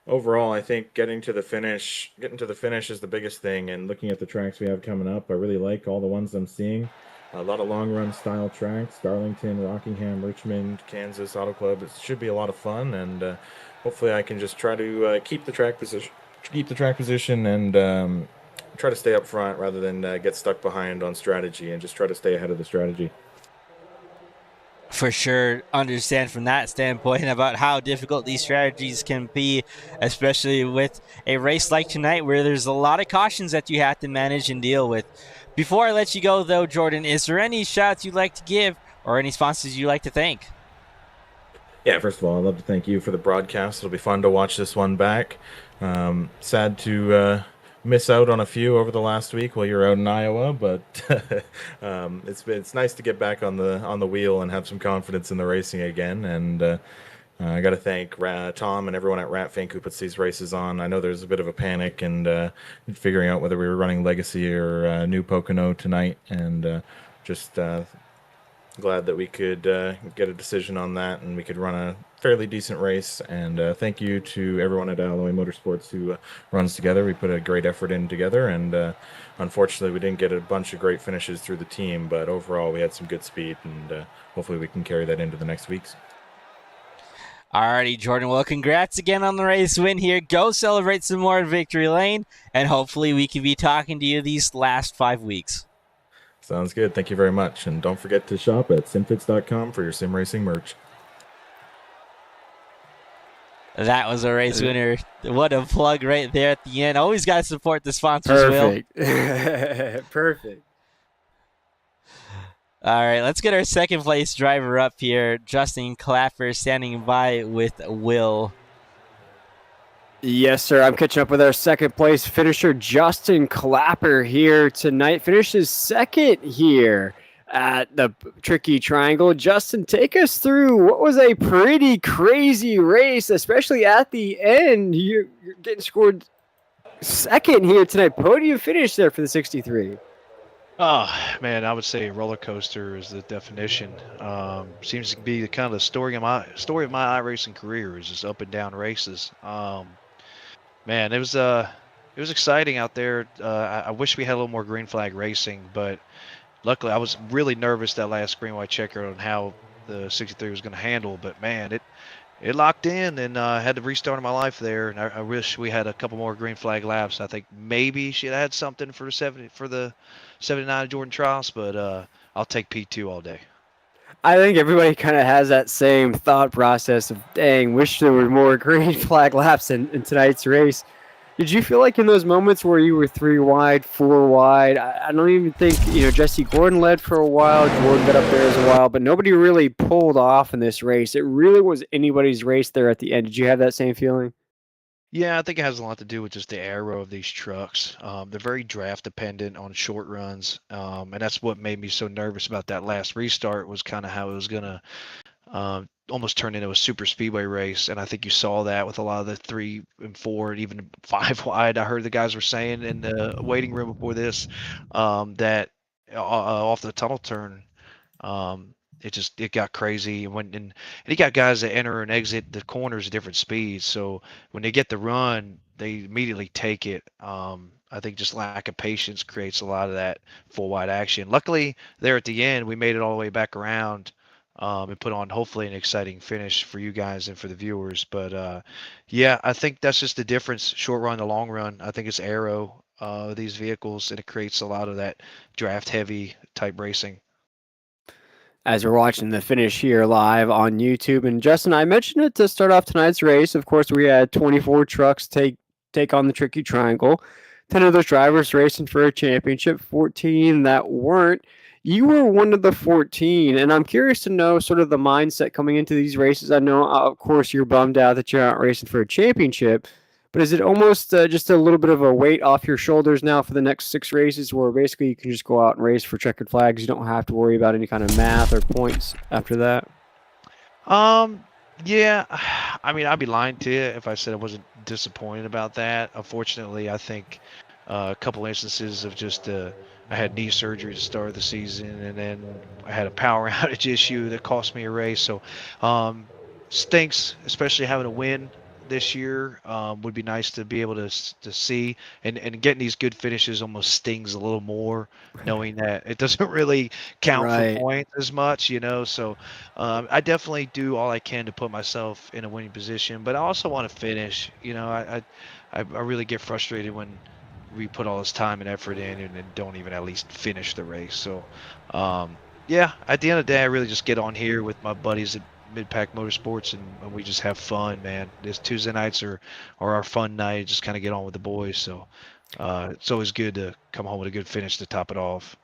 overall, I think getting to the finish is the biggest thing. And looking at the tracks we have coming up, I really like all the ones I'm seeing. A lot of long run style tracks: Darlington, Rockingham, Richmond, Kansas Auto Club. It should be a lot of fun, and hopefully I can just try to keep the track position, and try to stay up front rather than get stuck behind on strategy, and just try to stay ahead of the strategy. For sure, understand from that standpoint about how difficult these strategies can be, especially with a race like tonight where there's a lot of cautions that you have to manage and deal with. Before I let you go, though, Jordan, is there any shots you'd like to give or any sponsors you'd like to thank? Yeah, first of all, I'd love to thank you for the broadcast. It'll be fun to watch this one back. Sad to miss out on a few over the last week while you're out in Iowa, but it's nice to get back on the wheel and have some confidence in the racing again. And I got to thank Tom and everyone at Ratfink who puts these races on. I know there's a bit of a panic and figuring out whether we were running Legacy or New Pocono tonight, and just glad that we could get a decision on that and we could run a fairly decent race. And thank you to everyone at Alloy Motorsports who runs together. We put a great effort in together, and unfortunately we didn't get a bunch of great finishes through the team, but overall we had some good speed, and hopefully we can carry that into the next weeks. Alrighty, Jordan. Well, congrats again on the race win here. Go celebrate some more in Victory Lane, and hopefully we can be talking to you these last 5 weeks. Sounds good. Thank you very much. And don't forget to shop at simfix.com for your sim racing merch. That was a race winner. What a plug right there at the end. Always got to support the sponsors, Will. Perfect. Perfect. All right, let's get our second place driver up here. Justin Clapper standing by with Will. Yes, sir. I'm catching up with our second place finisher, Justin Clapper, here tonight. Finishes second here at the Tricky Triangle. Justin, take us through what was a pretty crazy race, especially at the end. You're getting scored second here tonight. Podium finish there for the 63. Oh, man, I would say roller coaster is the definition. Seems to be the kind of the story of my iRacing career is just up and down races. Man, it was exciting out there. I wish we had a little more green flag racing, but luckily I was really nervous that last green white checker on how the 63 was going to handle. But man, it locked in, and I had to restart my life there. And I wish we had a couple more green flag laps. I think maybe she'd had something for the 79 Jordan Tross, but I'll take P2 all day. I think everybody kind of has that same thought process of, dang, wish there were more green flag laps in tonight's race. Did you feel like in those moments where you were 3 wide, 4 wide, I don't even think, Jesse Gordon led for a while, Jordan got up there as a while, but nobody really pulled off in this race. It really was anybody's race there at the end. Did you have that same feeling? Yeah, I think it has a lot to do with just the aero of these trucks. They're very draft dependent on short runs, and that's what made me so nervous about that last restart was kind of how it was gonna almost turn into a super speedway race. And I think you saw that with a lot of the 3 and 4 and even 5 wide. I heard the guys were saying in the waiting room before this that off the tunnel turn. It got crazy and you got guys that enter and exit the corners at different speeds. So when they get the run, they immediately take it. I think just lack of patience creates a lot of that full wide action. Luckily, there at the end, we made it all the way back around and put on hopefully an exciting finish for you guys and for the viewers. But yeah, I think that's just the difference, short run to long run. I think it's aero these vehicles, and it creates a lot of that draft heavy type racing. As we're watching the finish here live on YouTube. And Justin, I mentioned it to start off tonight's race. Of course, we had 24 trucks take on the tricky triangle. 10 of those drivers racing for a championship, 14 that weren't. You were one of the 14, and I'm curious to know sort of the mindset coming into these races. I know, of course, you're bummed out that you're not racing for a championship, but is it almost just a little bit of a weight off your shoulders now for the next 6 races where basically you can just go out and race for checkered flags? You don't have to worry about any kind of math or points after that? Yeah, I mean, I'd be lying to you if I said I wasn't disappointed about that. Unfortunately, I think a couple instances of just I had knee surgery to start the season, and then I had a power outage issue that cost me a race. So stinks, especially having a win this year. Would be nice to be able to see, and getting these good finishes almost stings a little more, knowing that it doesn't really count Right. for points as much, So I definitely do all I can to put myself in a winning position, but I also want to finish. I really get frustrated when we put all this time and effort in and then don't even at least finish the race. So yeah, at the end of the day, I really just get on here with my buddies at Mid-Pack Motorsports, and we just have fun, man. This Tuesday nights are our fun night. Just kind of get on with the boys. So it's always good to come home with a good finish to top it off.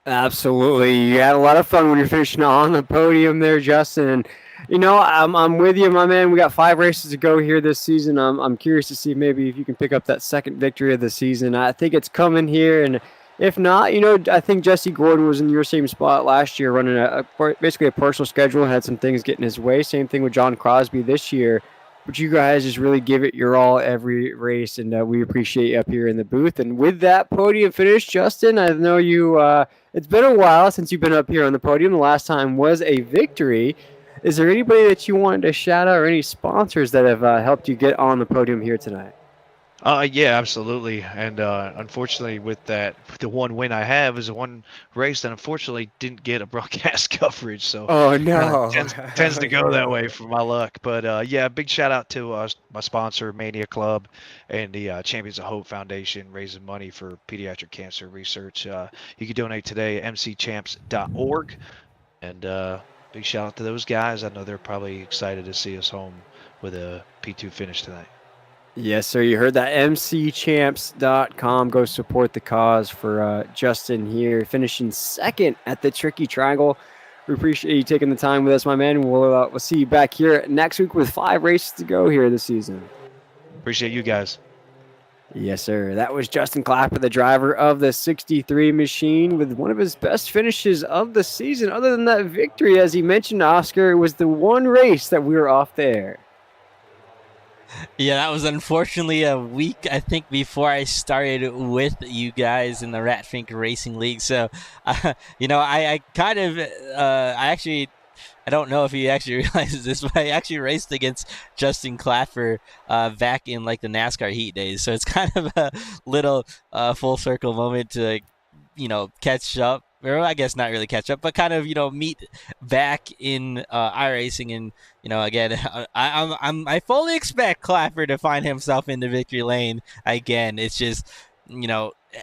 Absolutely. You had a lot of fun when you're finishing on the podium there, Justin. And, I'm with you, my man. We got 5 races to go here this season. I'm curious to see maybe if you can pick up that second victory of the season. I think it's coming here, and if not, I think Jesse Gordon was in your same spot last year, running basically a personal schedule, had some things getting his way. Same thing with John Crosby this year. But you guys just really give it your all every race, and we appreciate you up here in the booth. And with that podium finish, Justin, I know you. It's been a while since you've been up here on the podium. The last time was a victory. Is there anybody that you wanted to shout out, or any sponsors that have helped you get on the podium here tonight? Yeah, absolutely. And unfortunately, with the one win I have is the one race that unfortunately didn't get a broadcast coverage. So Oh, no. tends to go that way for my luck. But yeah, big shout out to my sponsor, Mania Club, and the Champions of Hope Foundation, raising money for pediatric cancer research. You can donate today at mcchamps.org. And big shout out to those guys. I know they're probably excited to see us home with a P2 finish tonight. Yes, sir. You heard that. mcchamps.com. Go support the cause for Justin here, finishing second at the Tricky Triangle. We appreciate you taking the time with us, my man. We'll see you back here next week with 5 races to go here this season. Appreciate you guys. Yes, sir. That was Justin Clapper, the driver of the 63 machine, with one of his best finishes of the season. Other than that victory, as he mentioned, Oscar, it was the one race that we were off there. Yeah, that was unfortunately a week, I think, before I started with you guys in the Ratfink Racing League. So, I kind of, I don't know if he actually realizes this, but I actually raced against Justin Clapper back in like the NASCAR heat days. So it's kind of a little full circle moment to, catch up. Or I guess not really catch up, but kind of meet back in iRacing, and again, I fully expect Clapper to find himself in the victory lane again. It's just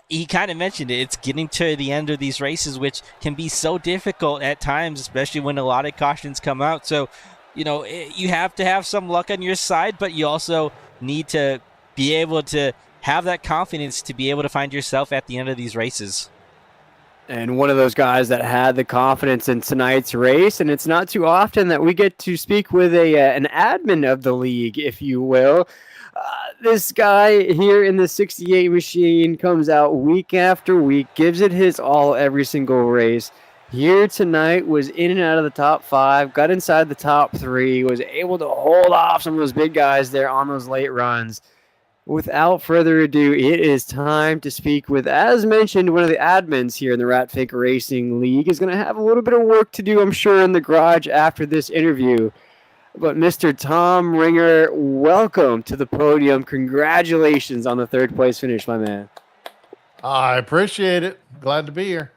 he kind of mentioned it. It's getting to the end of these races, which can be so difficult at times, especially when a lot of cautions come out. So you have to have some luck on your side, but you also need to be able to have that confidence to be able to find yourself at the end of these races. And one of those guys that had the confidence in tonight's race, and it's not too often that we get to speak with an admin of the league, if you will. This guy here in the 68 machine comes out week after week, gives it his all every single race. Here tonight was in and out of the top 5, got inside the top 3, was able to hold off some of those big guys there on those late runs. Without further ado, it is time to speak with, as mentioned, one of the admins here in the Ratfink Racing League is going to have a little bit of work to do, I'm sure, in the garage after this interview. But Mr. Tom Ringer, welcome to the podium. Congratulations on the 3rd place finish, my man. I appreciate it. Glad to be here.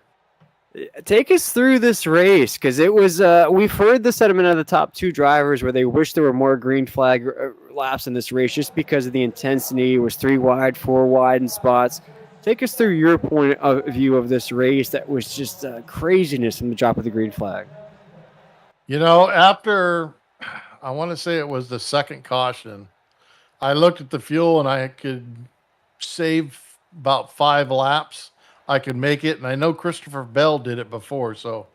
Take us through this race, because it was, we've heard the sentiment of the top 2 drivers where they wish there were more green flag laps in this race just because of the intensity. It was 3 wide, 4 wide in spots. Take us through your point of view of this race that was just craziness from the drop of the green flag. You know, after, I want to say it was the 2nd caution, I looked at the fuel and I could save about 5 laps. I could make it, and I know Christopher Bell did it before, so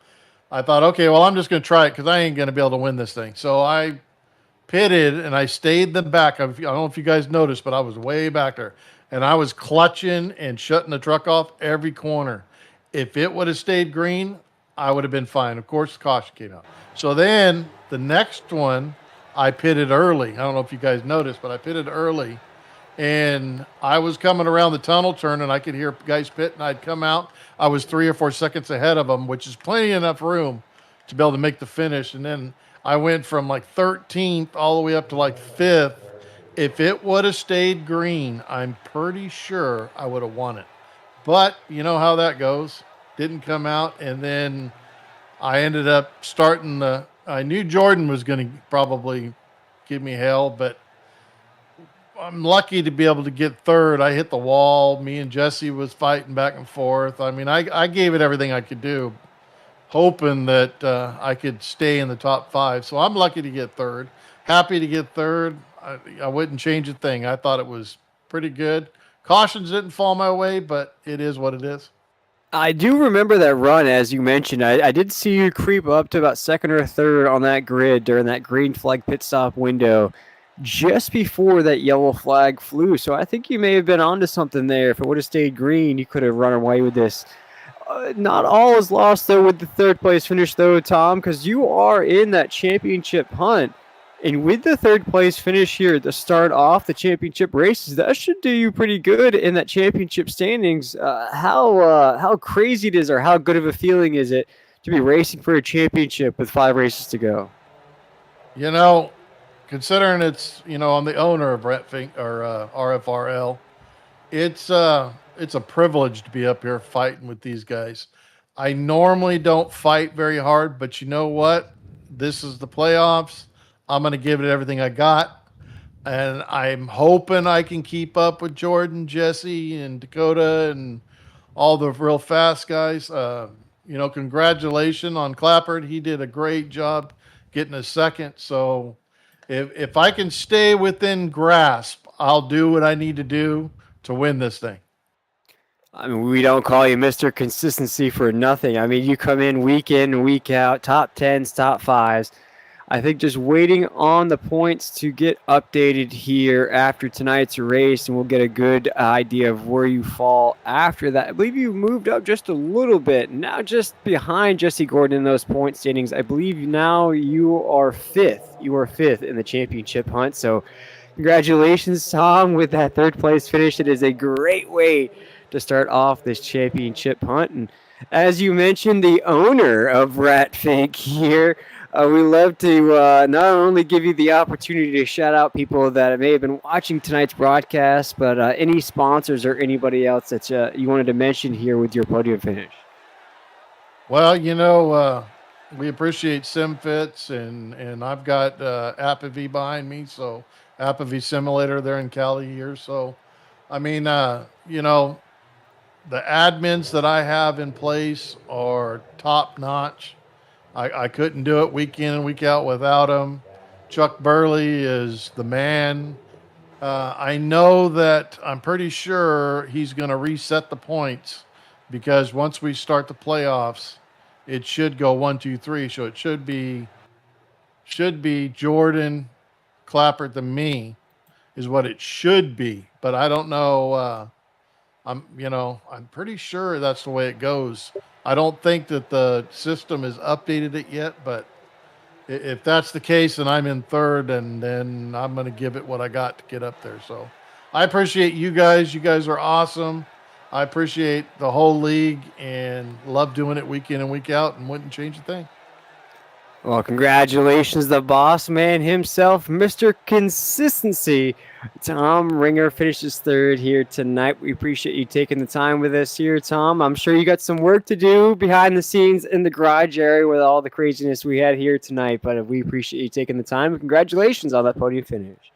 I thought, okay, well, I'm just going to try it because I ain't going to be able to win this thing. So I pitted, and I stayed in the back. I don't know if you guys noticed, but I was way back there, and I was clutching and shutting the truck off every corner. If it would have stayed green, I would have been fine. Of course, the caution came out. So then the next one, I pitted early. I don't know if you guys noticed, but I pitted early. And I was coming around the tunnel turn, and I could hear guys pit, and I'd come out. I was 3 or 4 seconds ahead of them, which is plenty enough room to be able to make the finish. And then I went from like 13th all the way up to like 5th. If it would have stayed green, I'm pretty sure I would have won it. But you know how that goes. Didn't come out, and then I ended up starting I knew Jordan was going to probably give me hell, but I'm lucky to be able to get 3rd. I hit the wall. Me and Jesse was fighting back and forth. I mean, I gave it everything I could do, hoping that I could stay in the top 5. So I'm lucky to get 3rd. Happy to get 3rd. I wouldn't change a thing. I thought it was pretty good. Cautions didn't fall my way, but it is what it is. I do remember that run, as you mentioned. I did see you creep up to about 2nd or 3rd on that grid during that green flag pit stop window, just before that yellow flag flew. So I think you may have been onto something there. If it would have stayed green, you could have run away with this. Not all is lost, though, with the 3rd place finish, though, Tom, because you are in that championship hunt. And with the 3rd place finish here to start off the championship races, that should do you pretty good in that championship standings. How crazy it is, or how good of a feeling is it to be racing for a championship with 5 races to go? You know, considering it's, you know, I'm the owner of RFRL, it's a privilege to be up here fighting with these guys. I normally don't fight very hard, but you know what? This is the playoffs. I'm going to give it everything I got, and I'm hoping I can keep up with Jordan, Jesse, and Dakota, and all the real fast guys. You know, congratulations on Clappert. He did a great job getting a 2nd. So if I can stay within grasp, I'll do what I need to do to win this thing. I mean, we don't call you Mr. Consistency for nothing. I mean, you come in, week out, top 10s, top 5s. I think just waiting on the points to get updated here after tonight's race, and we'll get a good idea of where you fall after that. I believe you moved up just a little bit, now just behind Jesse Gordon in those point standings. I believe now you are 5th. You are 5th in the championship hunt. So congratulations, Tom, with that 3rd place finish. It is a great way to start off this championship hunt. And as you mentioned, the owner of Ratfink here, we love to not only give you the opportunity to shout out people that may have been watching tonight's broadcast, but any sponsors or anybody else that you wanted to mention here with your podium finish. Well, you know, we appreciate SimFits, and I've got Apivy behind me, so Apivy Simulator there in Cali here. So, I mean, you know, the admins that I have in place are top notch. I couldn't do it week in and week out without him. Chuck Burley is the man. I know that I'm pretty sure he's going to reset the points because once we start the playoffs, it should go 1, 2, 3. So it should be Jordan, Clapper, to me is what it should be. But I don't know. I'm pretty sure that's the way it goes. I don't think that the system has updated it yet, but if that's the case and I'm in third, and then I'm going to give it what I got to get up there. So I appreciate you guys. You guys are awesome. I appreciate the whole league and love doing it week in and week out and wouldn't change a thing. Well, congratulations, the boss man himself, Mr. Consistency. Tom Ringer finishes third here tonight. We appreciate you taking the time with us here, Tom. I'm sure you got some work to do behind the scenes in the garage area with all the craziness we had here tonight, but we appreciate you taking the time. Congratulations on that podium finish.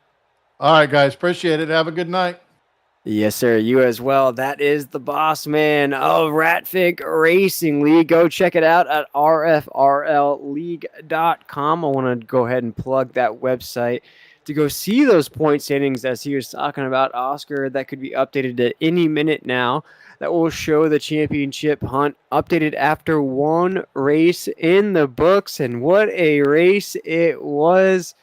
All right, guys. Appreciate it. Have a good night. Yes, sir. You as well. That is the boss man of Ratfig Racing League. Go check it out at rfrlleague.com. I want to go ahead and plug that website to go see those point standings as he was talking about, Oscar. That could be updated at any minute now. That will show the championship hunt updated after one race in the books. And what a race it was.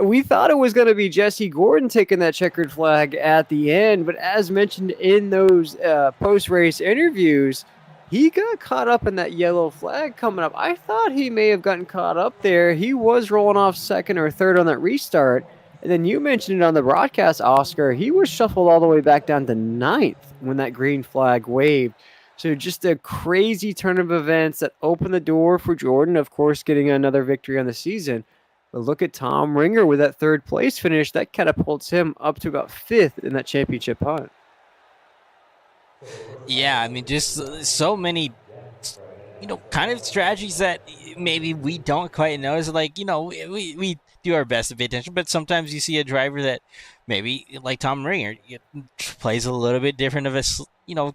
We thought it was going to be Jesse Gordon taking that checkered flag at the end, but as mentioned in those post-race interviews, he got caught up in that yellow flag coming up. I thought he may have gotten caught up there. He was rolling off second or third on that restart, and then you mentioned it on the broadcast, Oscar. He was shuffled all the way back down to ninth when that green flag waved. So just a crazy turn of events that opened the door for Jordan, of course, getting another victory on the season. But look at Tom Ringer with that third place finish. That catapults him up to about fifth in that championship hunt. Yeah, I mean, just so many, kind of strategies that maybe we don't quite know. Is like, we do our best to pay attention, but sometimes you see a driver that maybe, like Tom Ringer, plays a little bit different of a,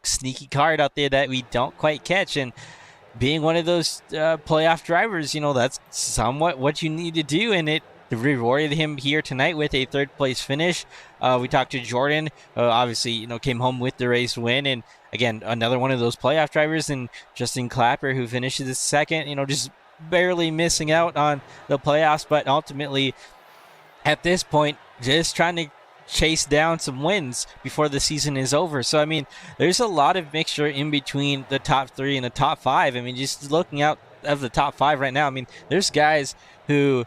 sneaky card out there that we don't quite catch. And being one of those playoff drivers, that's somewhat what you need to do, and it rewarded him here tonight with a third-place finish. We talked to Jordan, obviously, came home with the race win, and again, another one of those playoff drivers, and Justin Clapper, who finishes second, just barely missing out on the playoffs, but ultimately, at this point, just trying to chase down some wins before the season is over. So, I mean, there's a lot of mixture in between the top three and the top five. I mean, just looking out of the top five right now, I mean, there's guys who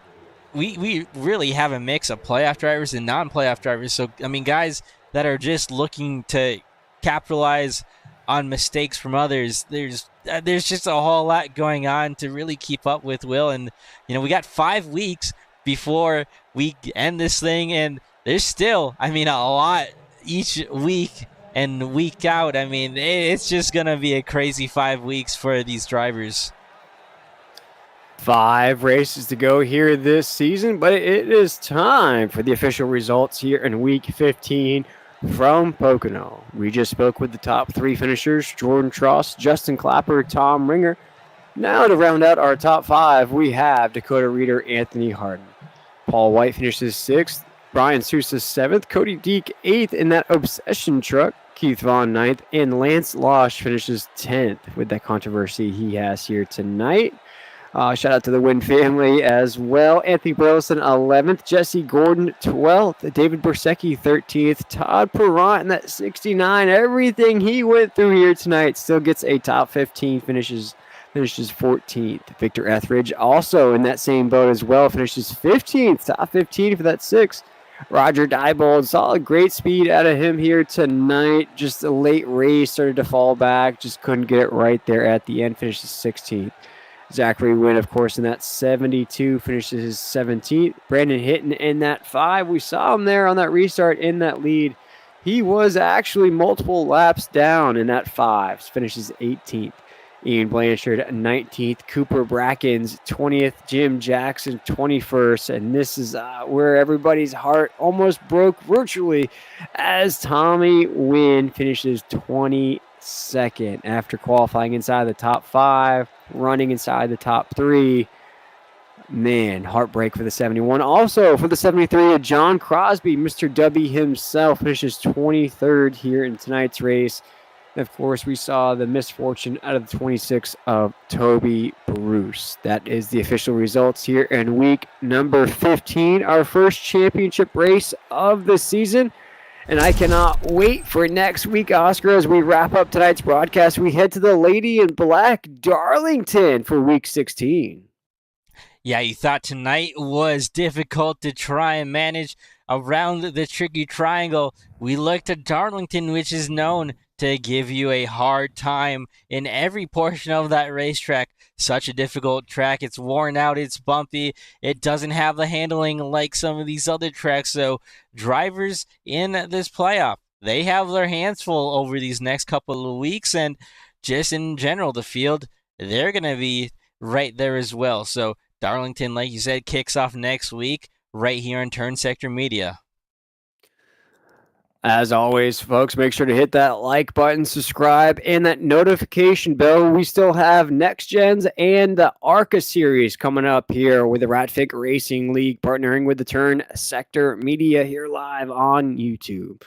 we really have a mix of playoff drivers and non-playoff drivers. So, I mean, guys that are just looking to capitalize on mistakes from others. There's just a whole lot going on to really keep up with, Will. And, we got 5 weeks before we end this thing, and there's still, a lot each week and week out. I mean, it's just going to be a crazy 5 weeks for these drivers. 5 races to go here this season, but it is time for the official results here in week 15 from Pocono. We just spoke with the top 3 finishers, Jordan Tross, Justin Clapper, Tom Ringer. Now to round out our top 5, we have Dakota Reader, Anthony Harden. Paul White finishes 6th. Brian Sousa 7th, Cody Deek 8th in that Obsession truck, Keith Vaughn 9th, and Lance Losh finishes 10th with that controversy he has here tonight. Shout out to the Wynn family as well. Anthony Burleson 11th, Jesse Gordon 12th, David Borsecki 13th, Todd Perrant in that 69. Everything he went through here tonight still gets a top 15, finishes 14th. Victor Etheridge also in that same boat as well, finishes 15th, top 15 for that 6. Roger Diebold saw a great speed out of him here tonight. Just a late race, started to fall back, just couldn't get it right there at the end, finishes 16th. Zachary Wynn, of course, in that 72, finishes 17th. Brandon Hitton in that 5. We saw him there on that restart in that lead. He was actually multiple laps down in that 5, finishes 18th. Ian Blanchard 19th, Cooper Brackens 20th, Jim Jackson 21st, and this is where everybody's heart almost broke virtually as Tommy Wynn finishes 22nd after qualifying inside the top 5, running inside the top 3. Man, heartbreak for the 71. Also for the 73, John Crosby, Mr. W himself, finishes 23rd here in tonight's race. And of course, we saw the misfortune out of the 26 of Toby Bruce. That is the official results here in week number 15, our first championship race of the season. And I cannot wait for next week, Oscar, as we wrap up tonight's broadcast. We head to the Lady in Black Darlington for week 16. Yeah, you thought tonight was difficult to try and manage around the tricky triangle. We looked at Darlington, which is known to give you a hard time in every portion of that racetrack. Such a difficult track. It's worn out. It's bumpy. It doesn't have the handling like some of these other tracks. So drivers in this playoff, they have their hands full over these next couple of weeks. And just in general, the field, they're going to be right there as well. So Darlington, like you said, kicks off next week right here on Turn Sector Media. As always, folks, make sure to hit that like button, subscribe, and that notification bell. We still have Next Gens and the ARCA series coming up here with the Ratfink Racing League, partnering with the Turn Sector Media here live on YouTube.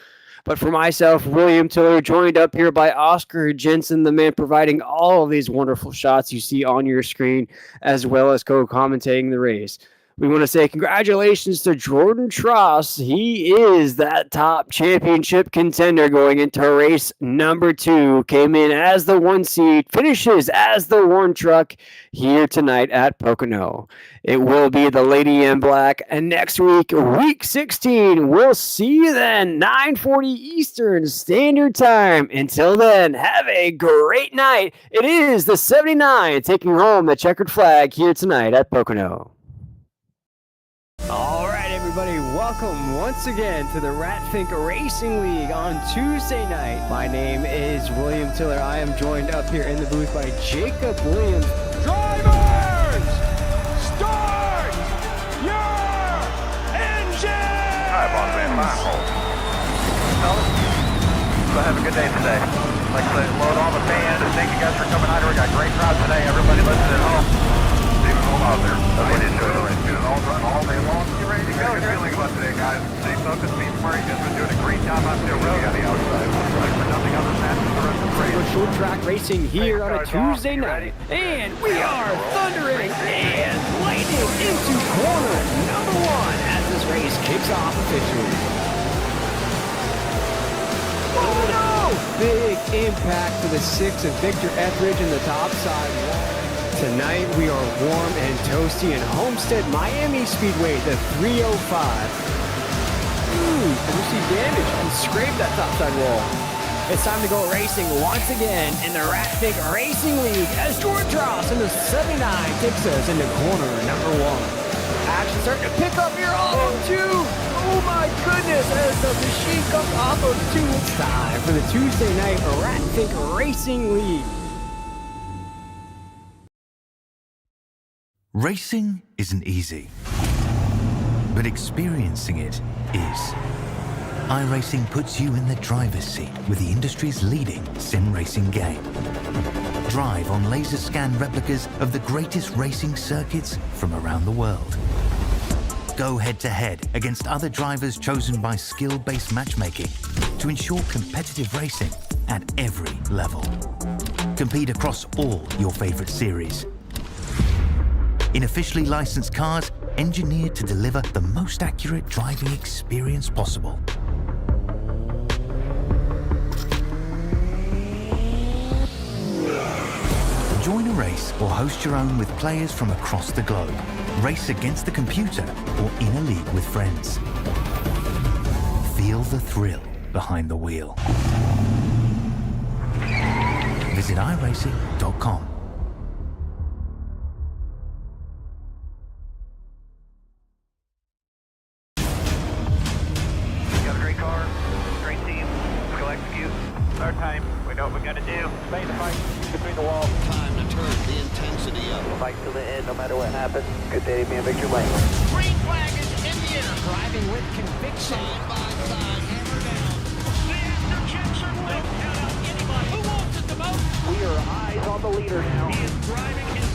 But for myself, William Tiller, joined up here by Oscar Jensen, the man providing all of these wonderful shots you see on your screen, as well as co-commentating the race. We want to say congratulations to Jordan Tross. He is that top championship contender going into race number 2. Came in as the 1 seed, finishes as the 1 truck here tonight at Pocono. It will be the Lady in Black. And next week, week 16, we'll see you then, 9:40 Eastern Standard Time. Until then, have a great night. It is the 79 taking home the checkered flag here tonight at Pocono. All right, everybody, welcome once again to the Ratfink Racing League on Tuesday night. My name is William Tiller. I am joined up here in the booth by Jacob Williams. Drivers, start your engine! All right, boss man, fine hold. Fellas, so have a good day today. Like I said, load all the fans, and thank you guys for coming out here. We got a great crowd today. Everybody listening at home. Stay home out there. Everybody enjoy the race. All run all day long. You ready to go? How you feeling about today, guys? Stay focused, be smart. You guys been doing a great job out there. Really on the outside. Like for nothing other than that, the rest of the race. We're short track racing here on a Tuesday night. And we are thundering and lightning into corner number 1 as this race kicks off officially. Oh no! Big impact to the 6 of Victor Etheridge in the top side wall. Tonight we are warm and toasty in Homestead, Miami Speedway, the 305. And we see damage and scrape that topside roll. It's time to go racing once again in the Ratfink Racing League as George Ross in the 79 takes us into corner number 1. Action starting to pick up here off of 2. Oh my goodness, as the machine comes off of 2. It's time for the Tuesday night Ratfink Racing League. Racing isn't easy, but experiencing it is. iRacing puts you in the driver's seat with the industry's leading sim racing game. Drive on laser scan replicas of the greatest racing circuits from around the world. Go head to head against other drivers chosen by skill-based matchmaking to ensure competitive racing at every level. Compete across all your favorite series in officially licensed cars engineered to deliver the most accurate driving experience possible. Join a race or host your own with players from across the globe. Race against the computer or in a league with friends. Feel the thrill behind the wheel. Visit iRacing.com. Start time. We know what we got to do. Stay in the fight between the walls. Time to turn the intensity up. Fight to the end, no matter what happens. Good day to be in Victory Lane. Green flag is in the air. Driving with conviction. Side by side, hammer down. The after-checks are waiting. Count out anybody who wants it the most. We are eyes on the leader now. He is driving his